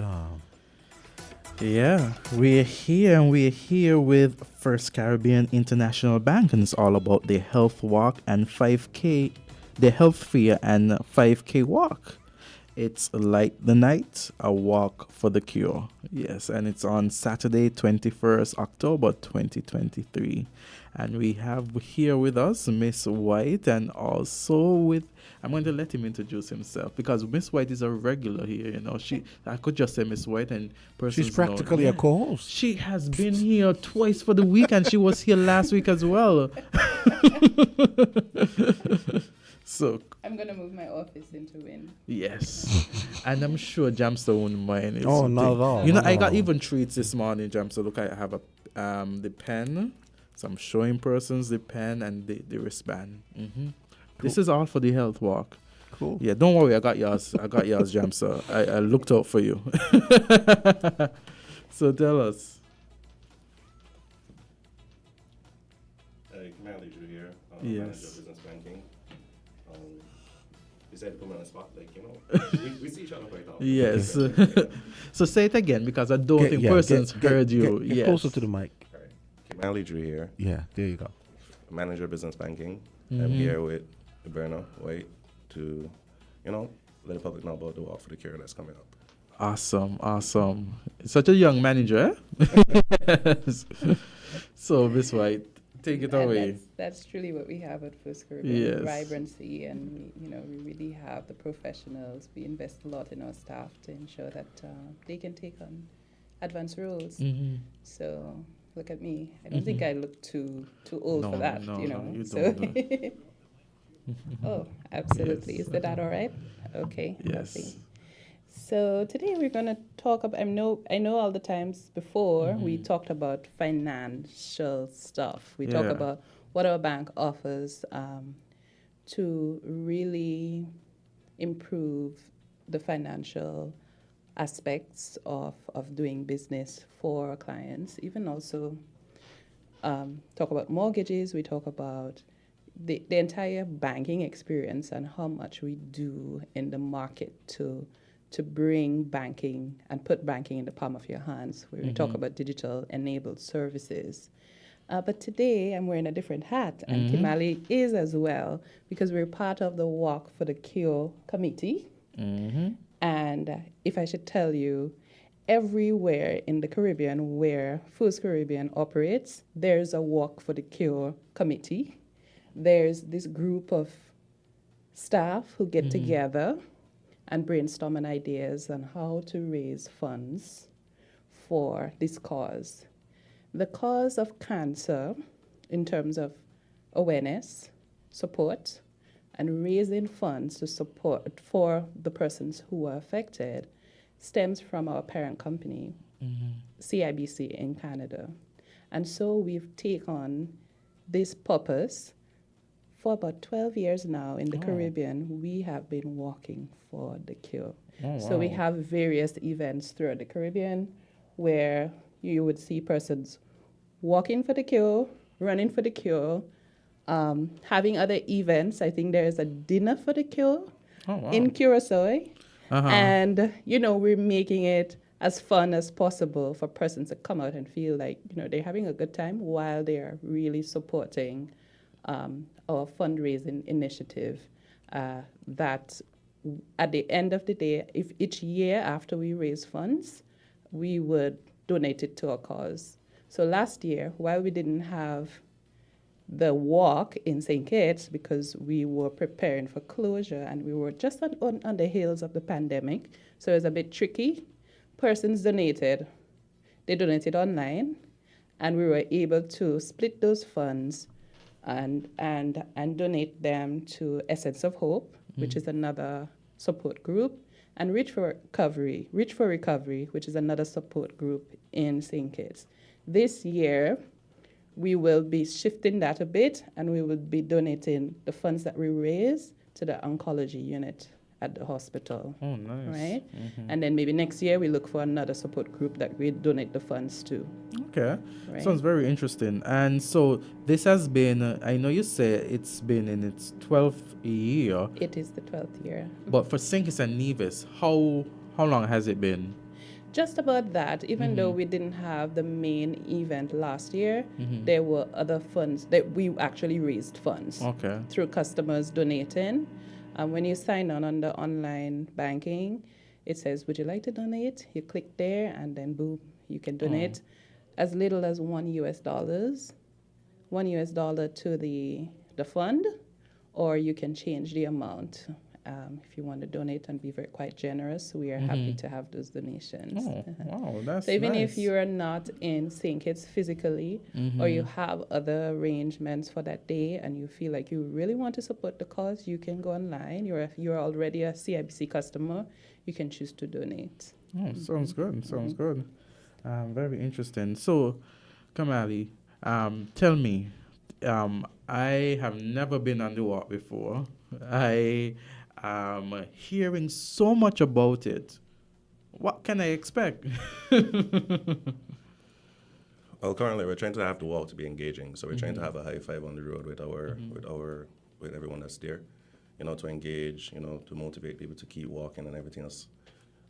Yeah, we're here and we're here with First Caribbean International Bank, and it's all about the health walk and 5K, the health fair and 5K walk. It's Light the Night, a walk for the cure. Yes, and it's on Saturday, 21st October 2023. And we have here with us Miss White, and also with, I'm going to let him introduce himself because Miss White is a regular here. You know, I could just say Miss White, and she's practically a co-host. She has been here twice for the week, and she was here last week as well. So I'm gonna move my office into Win. yes, and I'm sure Jamster won't mind. Oh, not at all. You know, not I at got all. even treats this morning, Jamster. Look, I have a the pen, so I'm showing persons the pen and the wristband. This is all for the health walk. Cool. Yeah, don't worry, I got yours. I got yours, Jamster. I looked out for you. So tell us. Manley Drew here, Yes. manager of business banking. You said to put me on the spot, like, you know, we see each other quite often. Yes. So say it again because I don't think persons heard you. Get Yes. closer to the mic. Okay, Manley Drew here. Yeah, there you go. Manager of business banking. I'm here with Berna White to, you know, let the public know about the walk for the cure that's coming up. Awesome. Such a young manager, eh? So, Miss White, take it away. That's truly what we have at First Caribbean. Yes. Vibrancy, and we really have the professionals. We invest a lot in our staff to ensure that they can take on advanced roles. So look at me. I don't think I look too old for that. No, you know. you so don't. oh, absolutely. Yes. Is that all right? Okay. Yes. Lovely. So today we're going to talk about, I know all the times before we talked about financial stuff. We talk about what our bank offers to really improve the financial aspects of doing business for our clients. Even also talk about mortgages. We talk about the entire banking experience and how much we do in the market to bring banking and put banking in the palm of your hands. We talk about digital enabled services. But today I'm wearing a different hat, and Kimali is as well, because we're part of the Walk for the Cure committee. And if I should tell you, everywhere in the Caribbean where First Caribbean operates, there's a Walk for the Cure committee. There's this group of staff who get together and brainstorming ideas on how to raise funds for this cause. The cause of cancer, in terms of awareness, support, and raising funds to support for the persons who are affected, stems from our parent company, CIBC in Canada. And so we've taken on this purpose. For about 12 years now in the Caribbean, we have been walking for the cure. So we have various events throughout the Caribbean where you would see persons walking for the cure, running for the cure, having other events. I think there is a dinner for the cure in Curacao. And, we're making it as fun as possible for persons to come out and feel like, they're having a good time while they're really supporting our fundraising initiative. That at the end of the day, if each year after we raise funds, we would donate it to a cause. So last year, while we didn't have the walk in St. Kitts because we were preparing for closure and we were just on the heels of the pandemic, so it was a bit tricky. Persons donated. They donated online, and we were able to split those funds and donate them to Essence of Hope, which is another support group, and Reach for Recovery, which is another support group in St. Kitts. This year, we will be shifting that a bit, and we will be donating the funds that we raise to the oncology unit at the hospital. Oh, nice. Right? And then maybe next year we look for another support group that we donate the funds to. Okay. Right? Sounds very interesting. And so this has been, I know you say it's been in its 12th year. It is the 12th year. But for St. Kitts and Nevis, how long has it been? Just about that. Even though we didn't have the main event last year, there were other funds that we actually raised funds through customers donating. When you sign on the online banking, it says, would you like to donate? You click there and then boom, you can donate as little as $1 to the fund, or you can change the amount. If you want to donate and be quite generous, we are happy to have those donations. Wow, that's so even nice. if you are not in St. Kitts physically, or you have other arrangements for that day, and you feel like you really want to support the cause, you can go online. You're already a CIBC customer. You can choose to donate. Sounds good. Sounds good. Very interesting. So, Kamali, tell me, I have never been on the walk before. I am hearing so much about it. What can I expect? Well, currently we're trying to have the walk to be engaging, so we're trying to have a high five on the road with with everyone that's there, to engage, to motivate people to keep walking and everything else.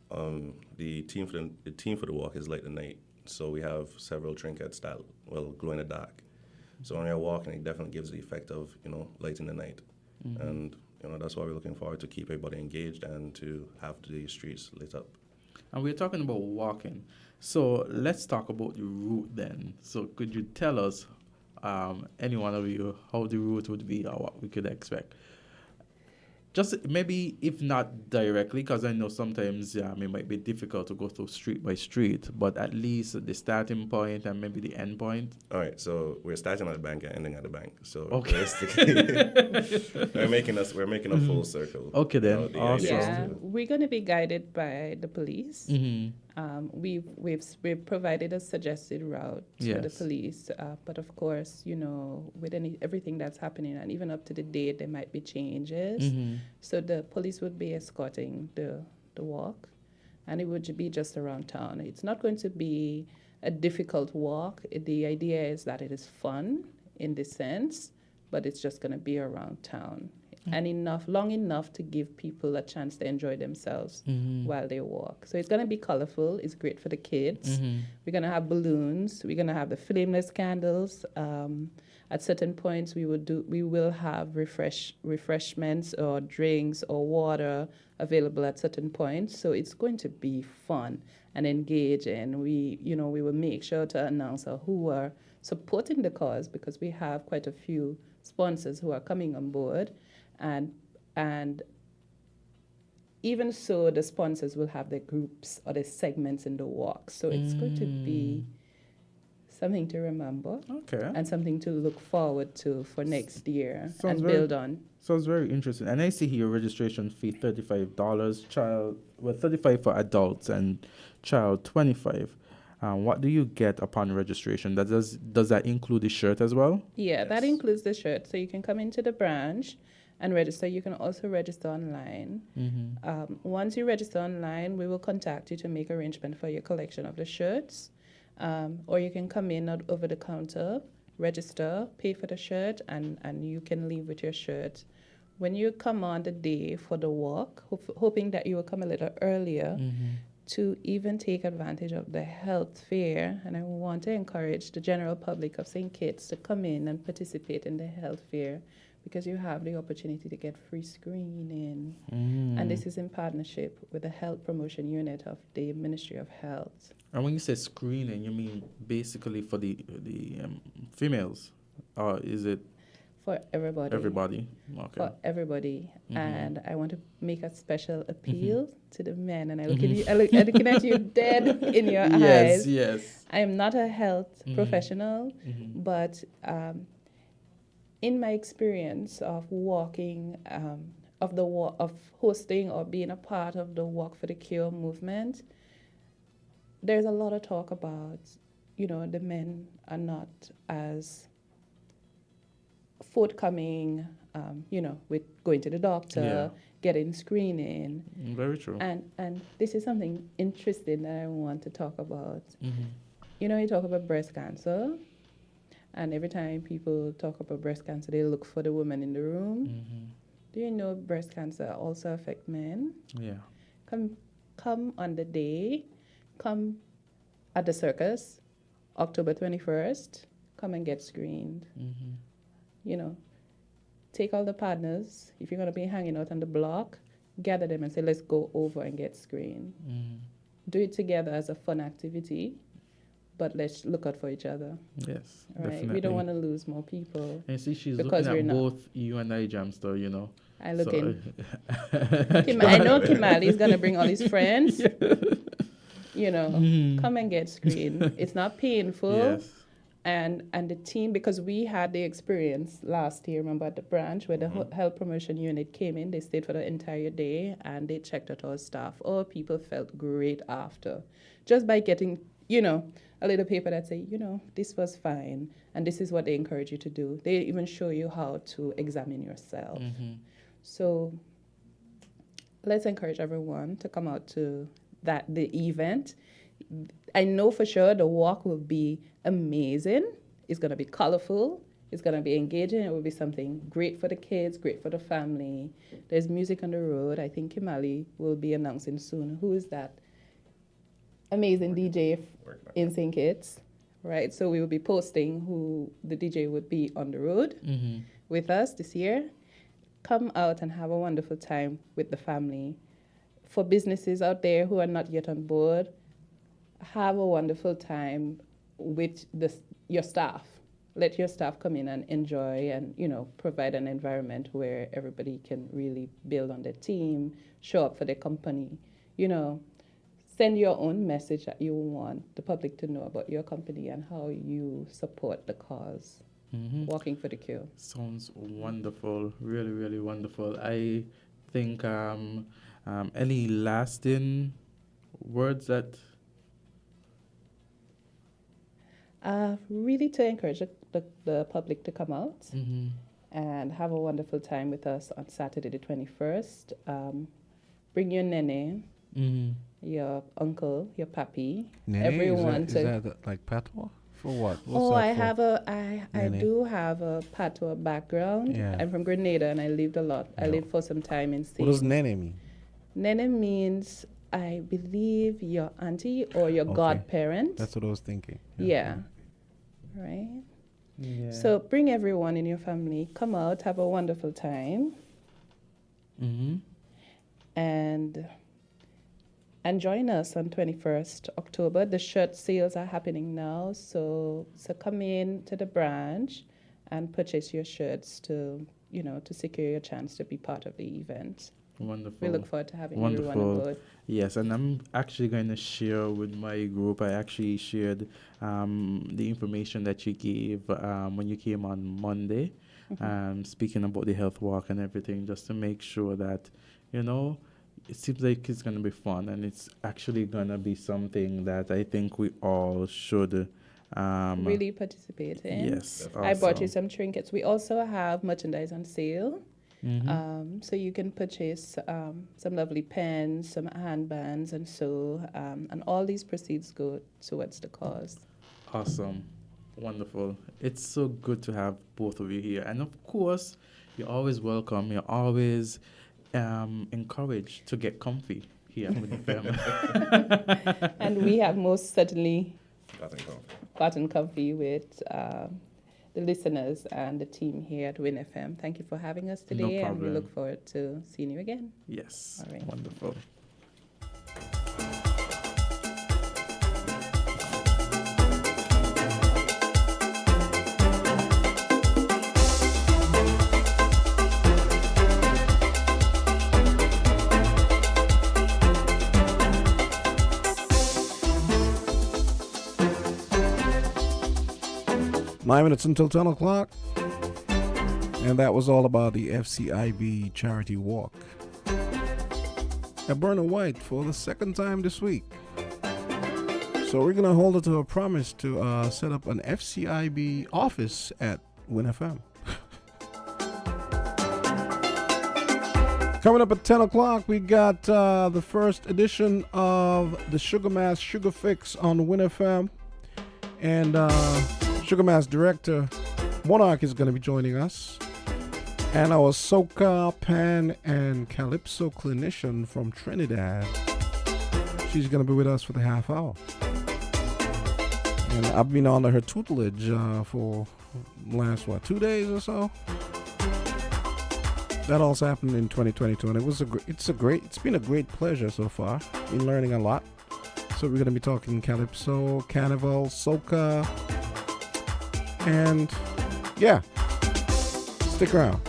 The theme for the walk is light the night, so we have several trinkets that will glow in the dark. So when you're walking, it definitely gives the effect of lighting the night, and that's why we're looking forward to keep everybody engaged and to have the streets lit up. And we're talking about walking. So let's talk about the route then. So could you tell us, any one of you, how the route would be or what we could expect? Just maybe, if not directly, because I know sometimes it might be difficult to go through street by street, but at least the starting point and maybe the end point. All right, so we're starting at the bank and ending at the bank. So realistically, we're making a full circle. Okay then, awesome. Yeah, we're going to be guided by the police. We've provided a suggested route to the police, but of course, with everything that's happening, and even up to the date, there might be changes. So the police would be escorting the walk, and it would be just around town. It's not going to be a difficult walk. The idea is that it is fun in this sense, but it's just going to be around town. And long enough to give people a chance to enjoy themselves while they walk. So it's going to be colorful. It's great for the kids. We're going to have balloons. We're going to have the flameless candles. At certain points, we will have refreshments or drinks or water available at certain points. So it's going to be fun and engaging. We will make sure to announce who are supporting the cause, because we have quite a few sponsors who are coming on board. And even so, the sponsors will have their groups or their segments in the walk. So it's going to be something to remember. Okay. And something to look forward to for next year Sounds and very- build on. Sounds very interesting. And I see here registration fee $35, $35 for adults and child $25. What do you get upon registration? Does that include the shirt as well? Yeah, that includes the shirt. So you can come into the branch and register. You can also register online. Once you register online, we will contact you to make arrangement for your collection of the shirts. Or you can come in over the counter, register, pay for the shirt, and you can leave with your shirt. When you come on the day for the walk, hoping that you will come a little earlier, to even take advantage of the health fair. And I want to encourage the general public of St. Kitts to come in and participate in the health fair, because you have the opportunity to get free screening. And this is in partnership with the Health Promotion Unit of the Ministry of Health. And when you say screening, you mean basically for the females? Or is it? For everybody. Everybody. Okay. For everybody. And I want to make a special appeal to the men. And I'm looking at you dead in your eyes. Yes. I am not a health professional, but in my experience of walking, of hosting or being a part of the Walk for the Cure movement, there's a lot of talk about, the men are not as forthcoming, with going to the doctor, getting screening. Very true. And this is something interesting that I want to talk about. You talk about breast cancer, and every time people talk about breast cancer, they look for the woman in the room. Do you know breast cancer also affects men? Yeah. Come on the day, come at the circus, October 21st, come and get screened. Take all the partners. If you're going to be hanging out on the block, gather them and say, let's go over and get screened. Do it together as a fun activity, but let's look out for each other. Yes, right? definitely. We don't want to lose more people. And see, she's because looking at both you and I, Jamster, I look in. I know Kimali is going to bring all his friends. Come and get screened. It's not painful. Yes. And the team, because we had the experience last year, remember, at the branch where the health promotion unit came in, they stayed for the entire day and they checked out our staff. All people felt great after, just by getting, a little paper that say, this was fine, and this is what they encourage you to do. They even show you how to examine yourself. So let's encourage everyone to come out to the event. I know for sure the walk will be amazing. It's going to be colorful. It's going to be engaging. It will be something great for the kids, great for the family. There's music on the road. I think Kimali will be announcing soon. Who is that amazing DJ in St. Kitts, right? So we will be posting who the DJ would be on the road with us this year. Come out and have a wonderful time with the family. For businesses out there who are not yet on board, have a wonderful time with your staff. Let your staff come in and enjoy and, provide an environment where everybody can really build on their team, show up for their company. Send your own message that you want the public to know about your company and how you support the cause. Walking for the Cure. Sounds wonderful. Really, really wonderful. I think any lasting words that... Really to encourage the public to come out and have a wonderful time with us on Saturday the 21st. Bring your nene, your uncle, your papi, Nene? everyone. Is that like patois? For what? I do have a patois background. Yeah. I'm from Grenada and I lived a lot. I lived for some time in Spain. What does nene mean? Nene means, I believe, your auntie or your godparent. That's what I was thinking. Yeah. Right? Yeah. So bring everyone in your family. Come out, have a wonderful time. And join us on 21st October. The shirt sales are happening now. So come in to the branch and purchase your shirts to secure your chance to be part of the event. Wonderful. We look forward to having Wonderful. everyone on board. Yes, and I'm actually going to share with my group. I actually shared the information that you gave when you came on Monday, speaking about the health walk and everything, just to make sure that, you know, it seems like it's going to be fun, and it's actually going to be something that I think we all should really participate in. Yes. I bought you awesome. some trinkets. We also have merchandise on sale. Mhm. So you can purchase some lovely pens, some handbands, and so, and all these proceeds go towards the cause. Awesome. Wonderful. It's so good to have both of you here. And of course, you're always welcome. You're always encouraged to get comfy here with the family. And we have most certainly Gotten comfy. gotten comfy with the listeners and the team here at Win FM. Thank you for having us today, and we problem. look forward to seeing you again. Yes. All right. Wonderful. Nine minutes until 10 o'clock. And that was all about the FCIB charity walk at Burner White for the second time this week. So we're going to hold it to a promise to set up an FCIB office at WinFM. Coming up at 10 o'clock, we got the first edition of the Sugar Mass Sugar Fix on WinFM. And Sugar Mass director Monarch is going to be joining us. And our soca, pan, and calypso clinician from Trinidad, she's going to be with us for the half hour. And I've been under her tutelage for last, 2 days or so? That also happened in 2022, and it's been a great pleasure so far. Been learning a lot. So we're going to be talking calypso, carnival, soca, and yeah, stick around.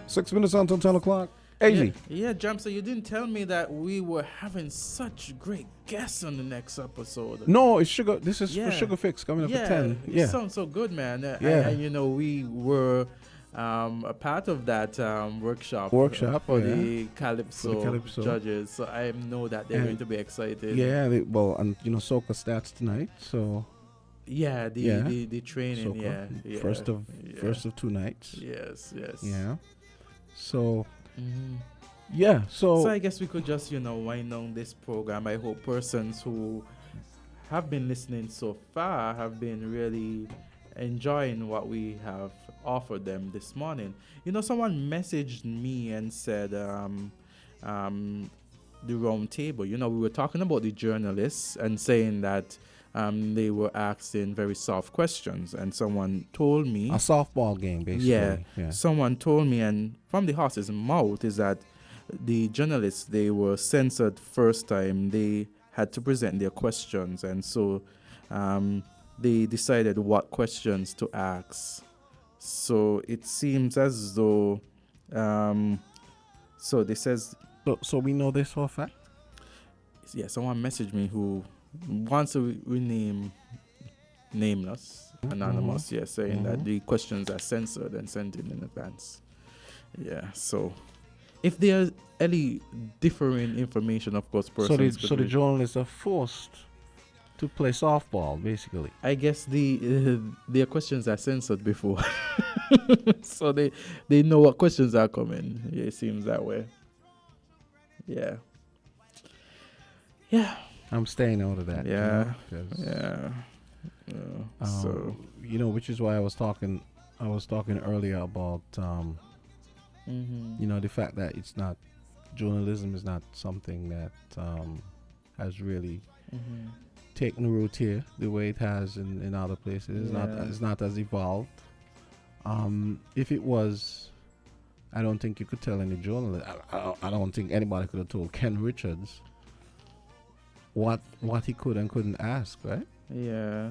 Six minutes until 10 o'clock. AZ. Yeah, Jam, so you didn't tell me that we were having such great guests on the next episode. No, it's Sugar. This is for Sugar Fix coming up at 10. Yeah, it sounds so good, man. And, you know, we were a part of that workshop for the Calypso judges. So I know that they're going to be excited. Yeah, and you know, soca starts tonight, so. Yeah, the training. Soca, yeah. First of 2 nights. Yes. Yeah. So. Mm-hmm. So I guess we could just, wind down this program. I hope persons who have been listening so far have been really enjoying what we have offered them this morning. Someone messaged me and said the round table. We were talking about the journalists and saying that they were asking very soft questions, and someone told me a softball game, basically. Yeah. Someone told me, and from the horse's mouth, is that the journalists, they were censored first time. They had to present their questions, and so they decided what questions to ask. So it seems as though, so this says... So we know this for a fact? Yeah, someone messaged me who wants to rename nameless, anonymous, saying that the questions are censored and sent in advance. Yeah, so if there's any differing information, of course, persons... So the journalists are forced to play softball, basically. I guess their questions are censored before. So they know what questions are coming. Yeah, it seems that way. Yeah. Yeah. I'm staying out of that. Yeah. So which is why I was talking earlier about the fact that it's not, journalism is not something that has really taken root here the way it has in other places. It's not as evolved. If it was, I don't think you could tell any journalist. I don't think anybody could have told Ken Richards what he could and couldn't ask, right? Yeah.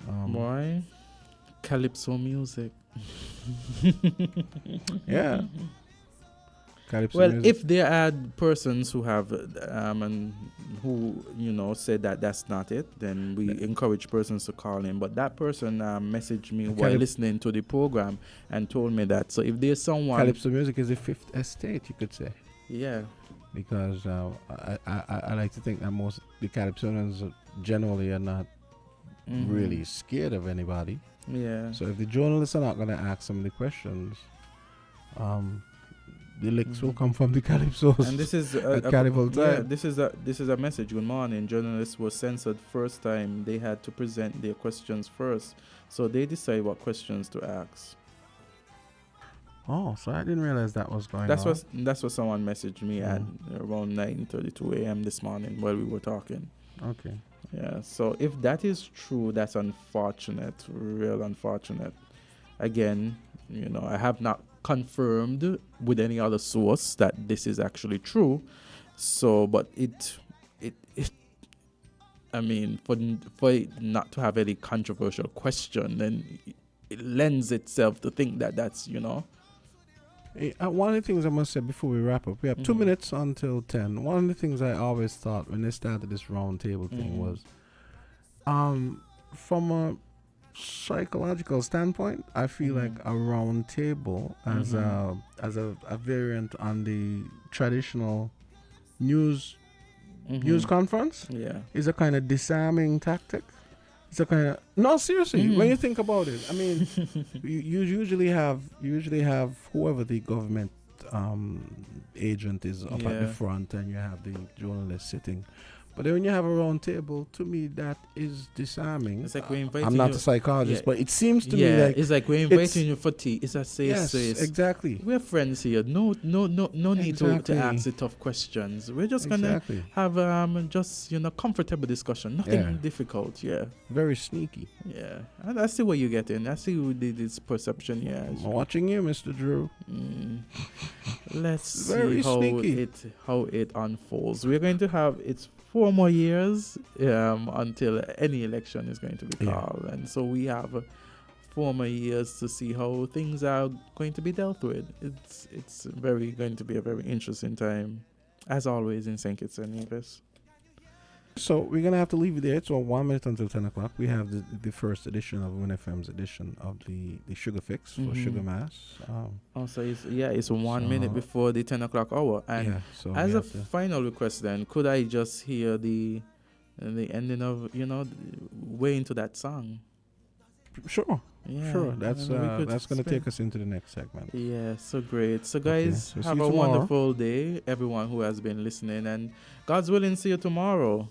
Why? Calypso music. Yeah. Calypso well, music. if there are persons who have and who said that that's not it, then we encourage persons to call in. But that person messaged me while listening to the program and told me that. So if there's someone, Calypso music is the fifth estate, you could say. Yeah. Because I like to think that most the Calypsonians generally are not really scared of anybody. Yeah. So if the journalists are not going to ask some of the questions, the licks will come from the Calypsos. And this is at Carnival time. Yeah, this is a message. Good morning. Journalists were censored first time. They had to present their questions first, so they decide what questions to ask. Oh, so I didn't realize that was going That's on. That's what someone messaged me at around 9:32 a.m. this morning while we were talking. Okay. Yeah. So if that is true, that's unfortunate, real unfortunate. Again, I have not confirmed with any other source that this is actually true. So, but it I mean, for it not to have any controversial question, then it lends itself to think that that's one of the things I must say before we wrap up, we have 2 minutes until 10. One of the things I always thought when they started this round table thing was, from a psychological standpoint, I feel like a round table as a variant on the traditional news conference is a kind of disarming tactic. It's a kind of seriously. When you think about it, I mean, you usually have whoever the government agent is up at the front, and you have the journalist sitting. But then when you have a round table, to me that is disarming. It's like we're inviting I'm not you, a psychologist, but it seems to me like it's like we're inviting you for tea. It's a safe yes, space. Exactly. We're friends here. No need to ask the tough questions. We're just gonna have just comfortable discussion. Nothing difficult. Yeah. Very sneaky. Yeah. And I see what you're getting. I see who did this perception. Yeah. I'm watching you, Mr. Drew. Let's see how it unfolds. We're going to have 4 more years until any election is going to be called, and so we have 4 more years to see how things are going to be dealt with. It's going to be a very interesting time, as always in St. Kitts and Nevis. So we're gonna have to leave it there. It's 1 minute until 10 o'clock. We have the first edition of WINNFM's edition of the Sugar Fix for Sugar Mass. So it's 1 minute before the 10 o'clock hour. And so as a final request, then could I just hear the ending of way into that song? Sure. Yeah, sure. That's going to take us into the next segment. Yeah, so great. So guys, so have a wonderful day, everyone who has been listening, and God's willing, see you tomorrow.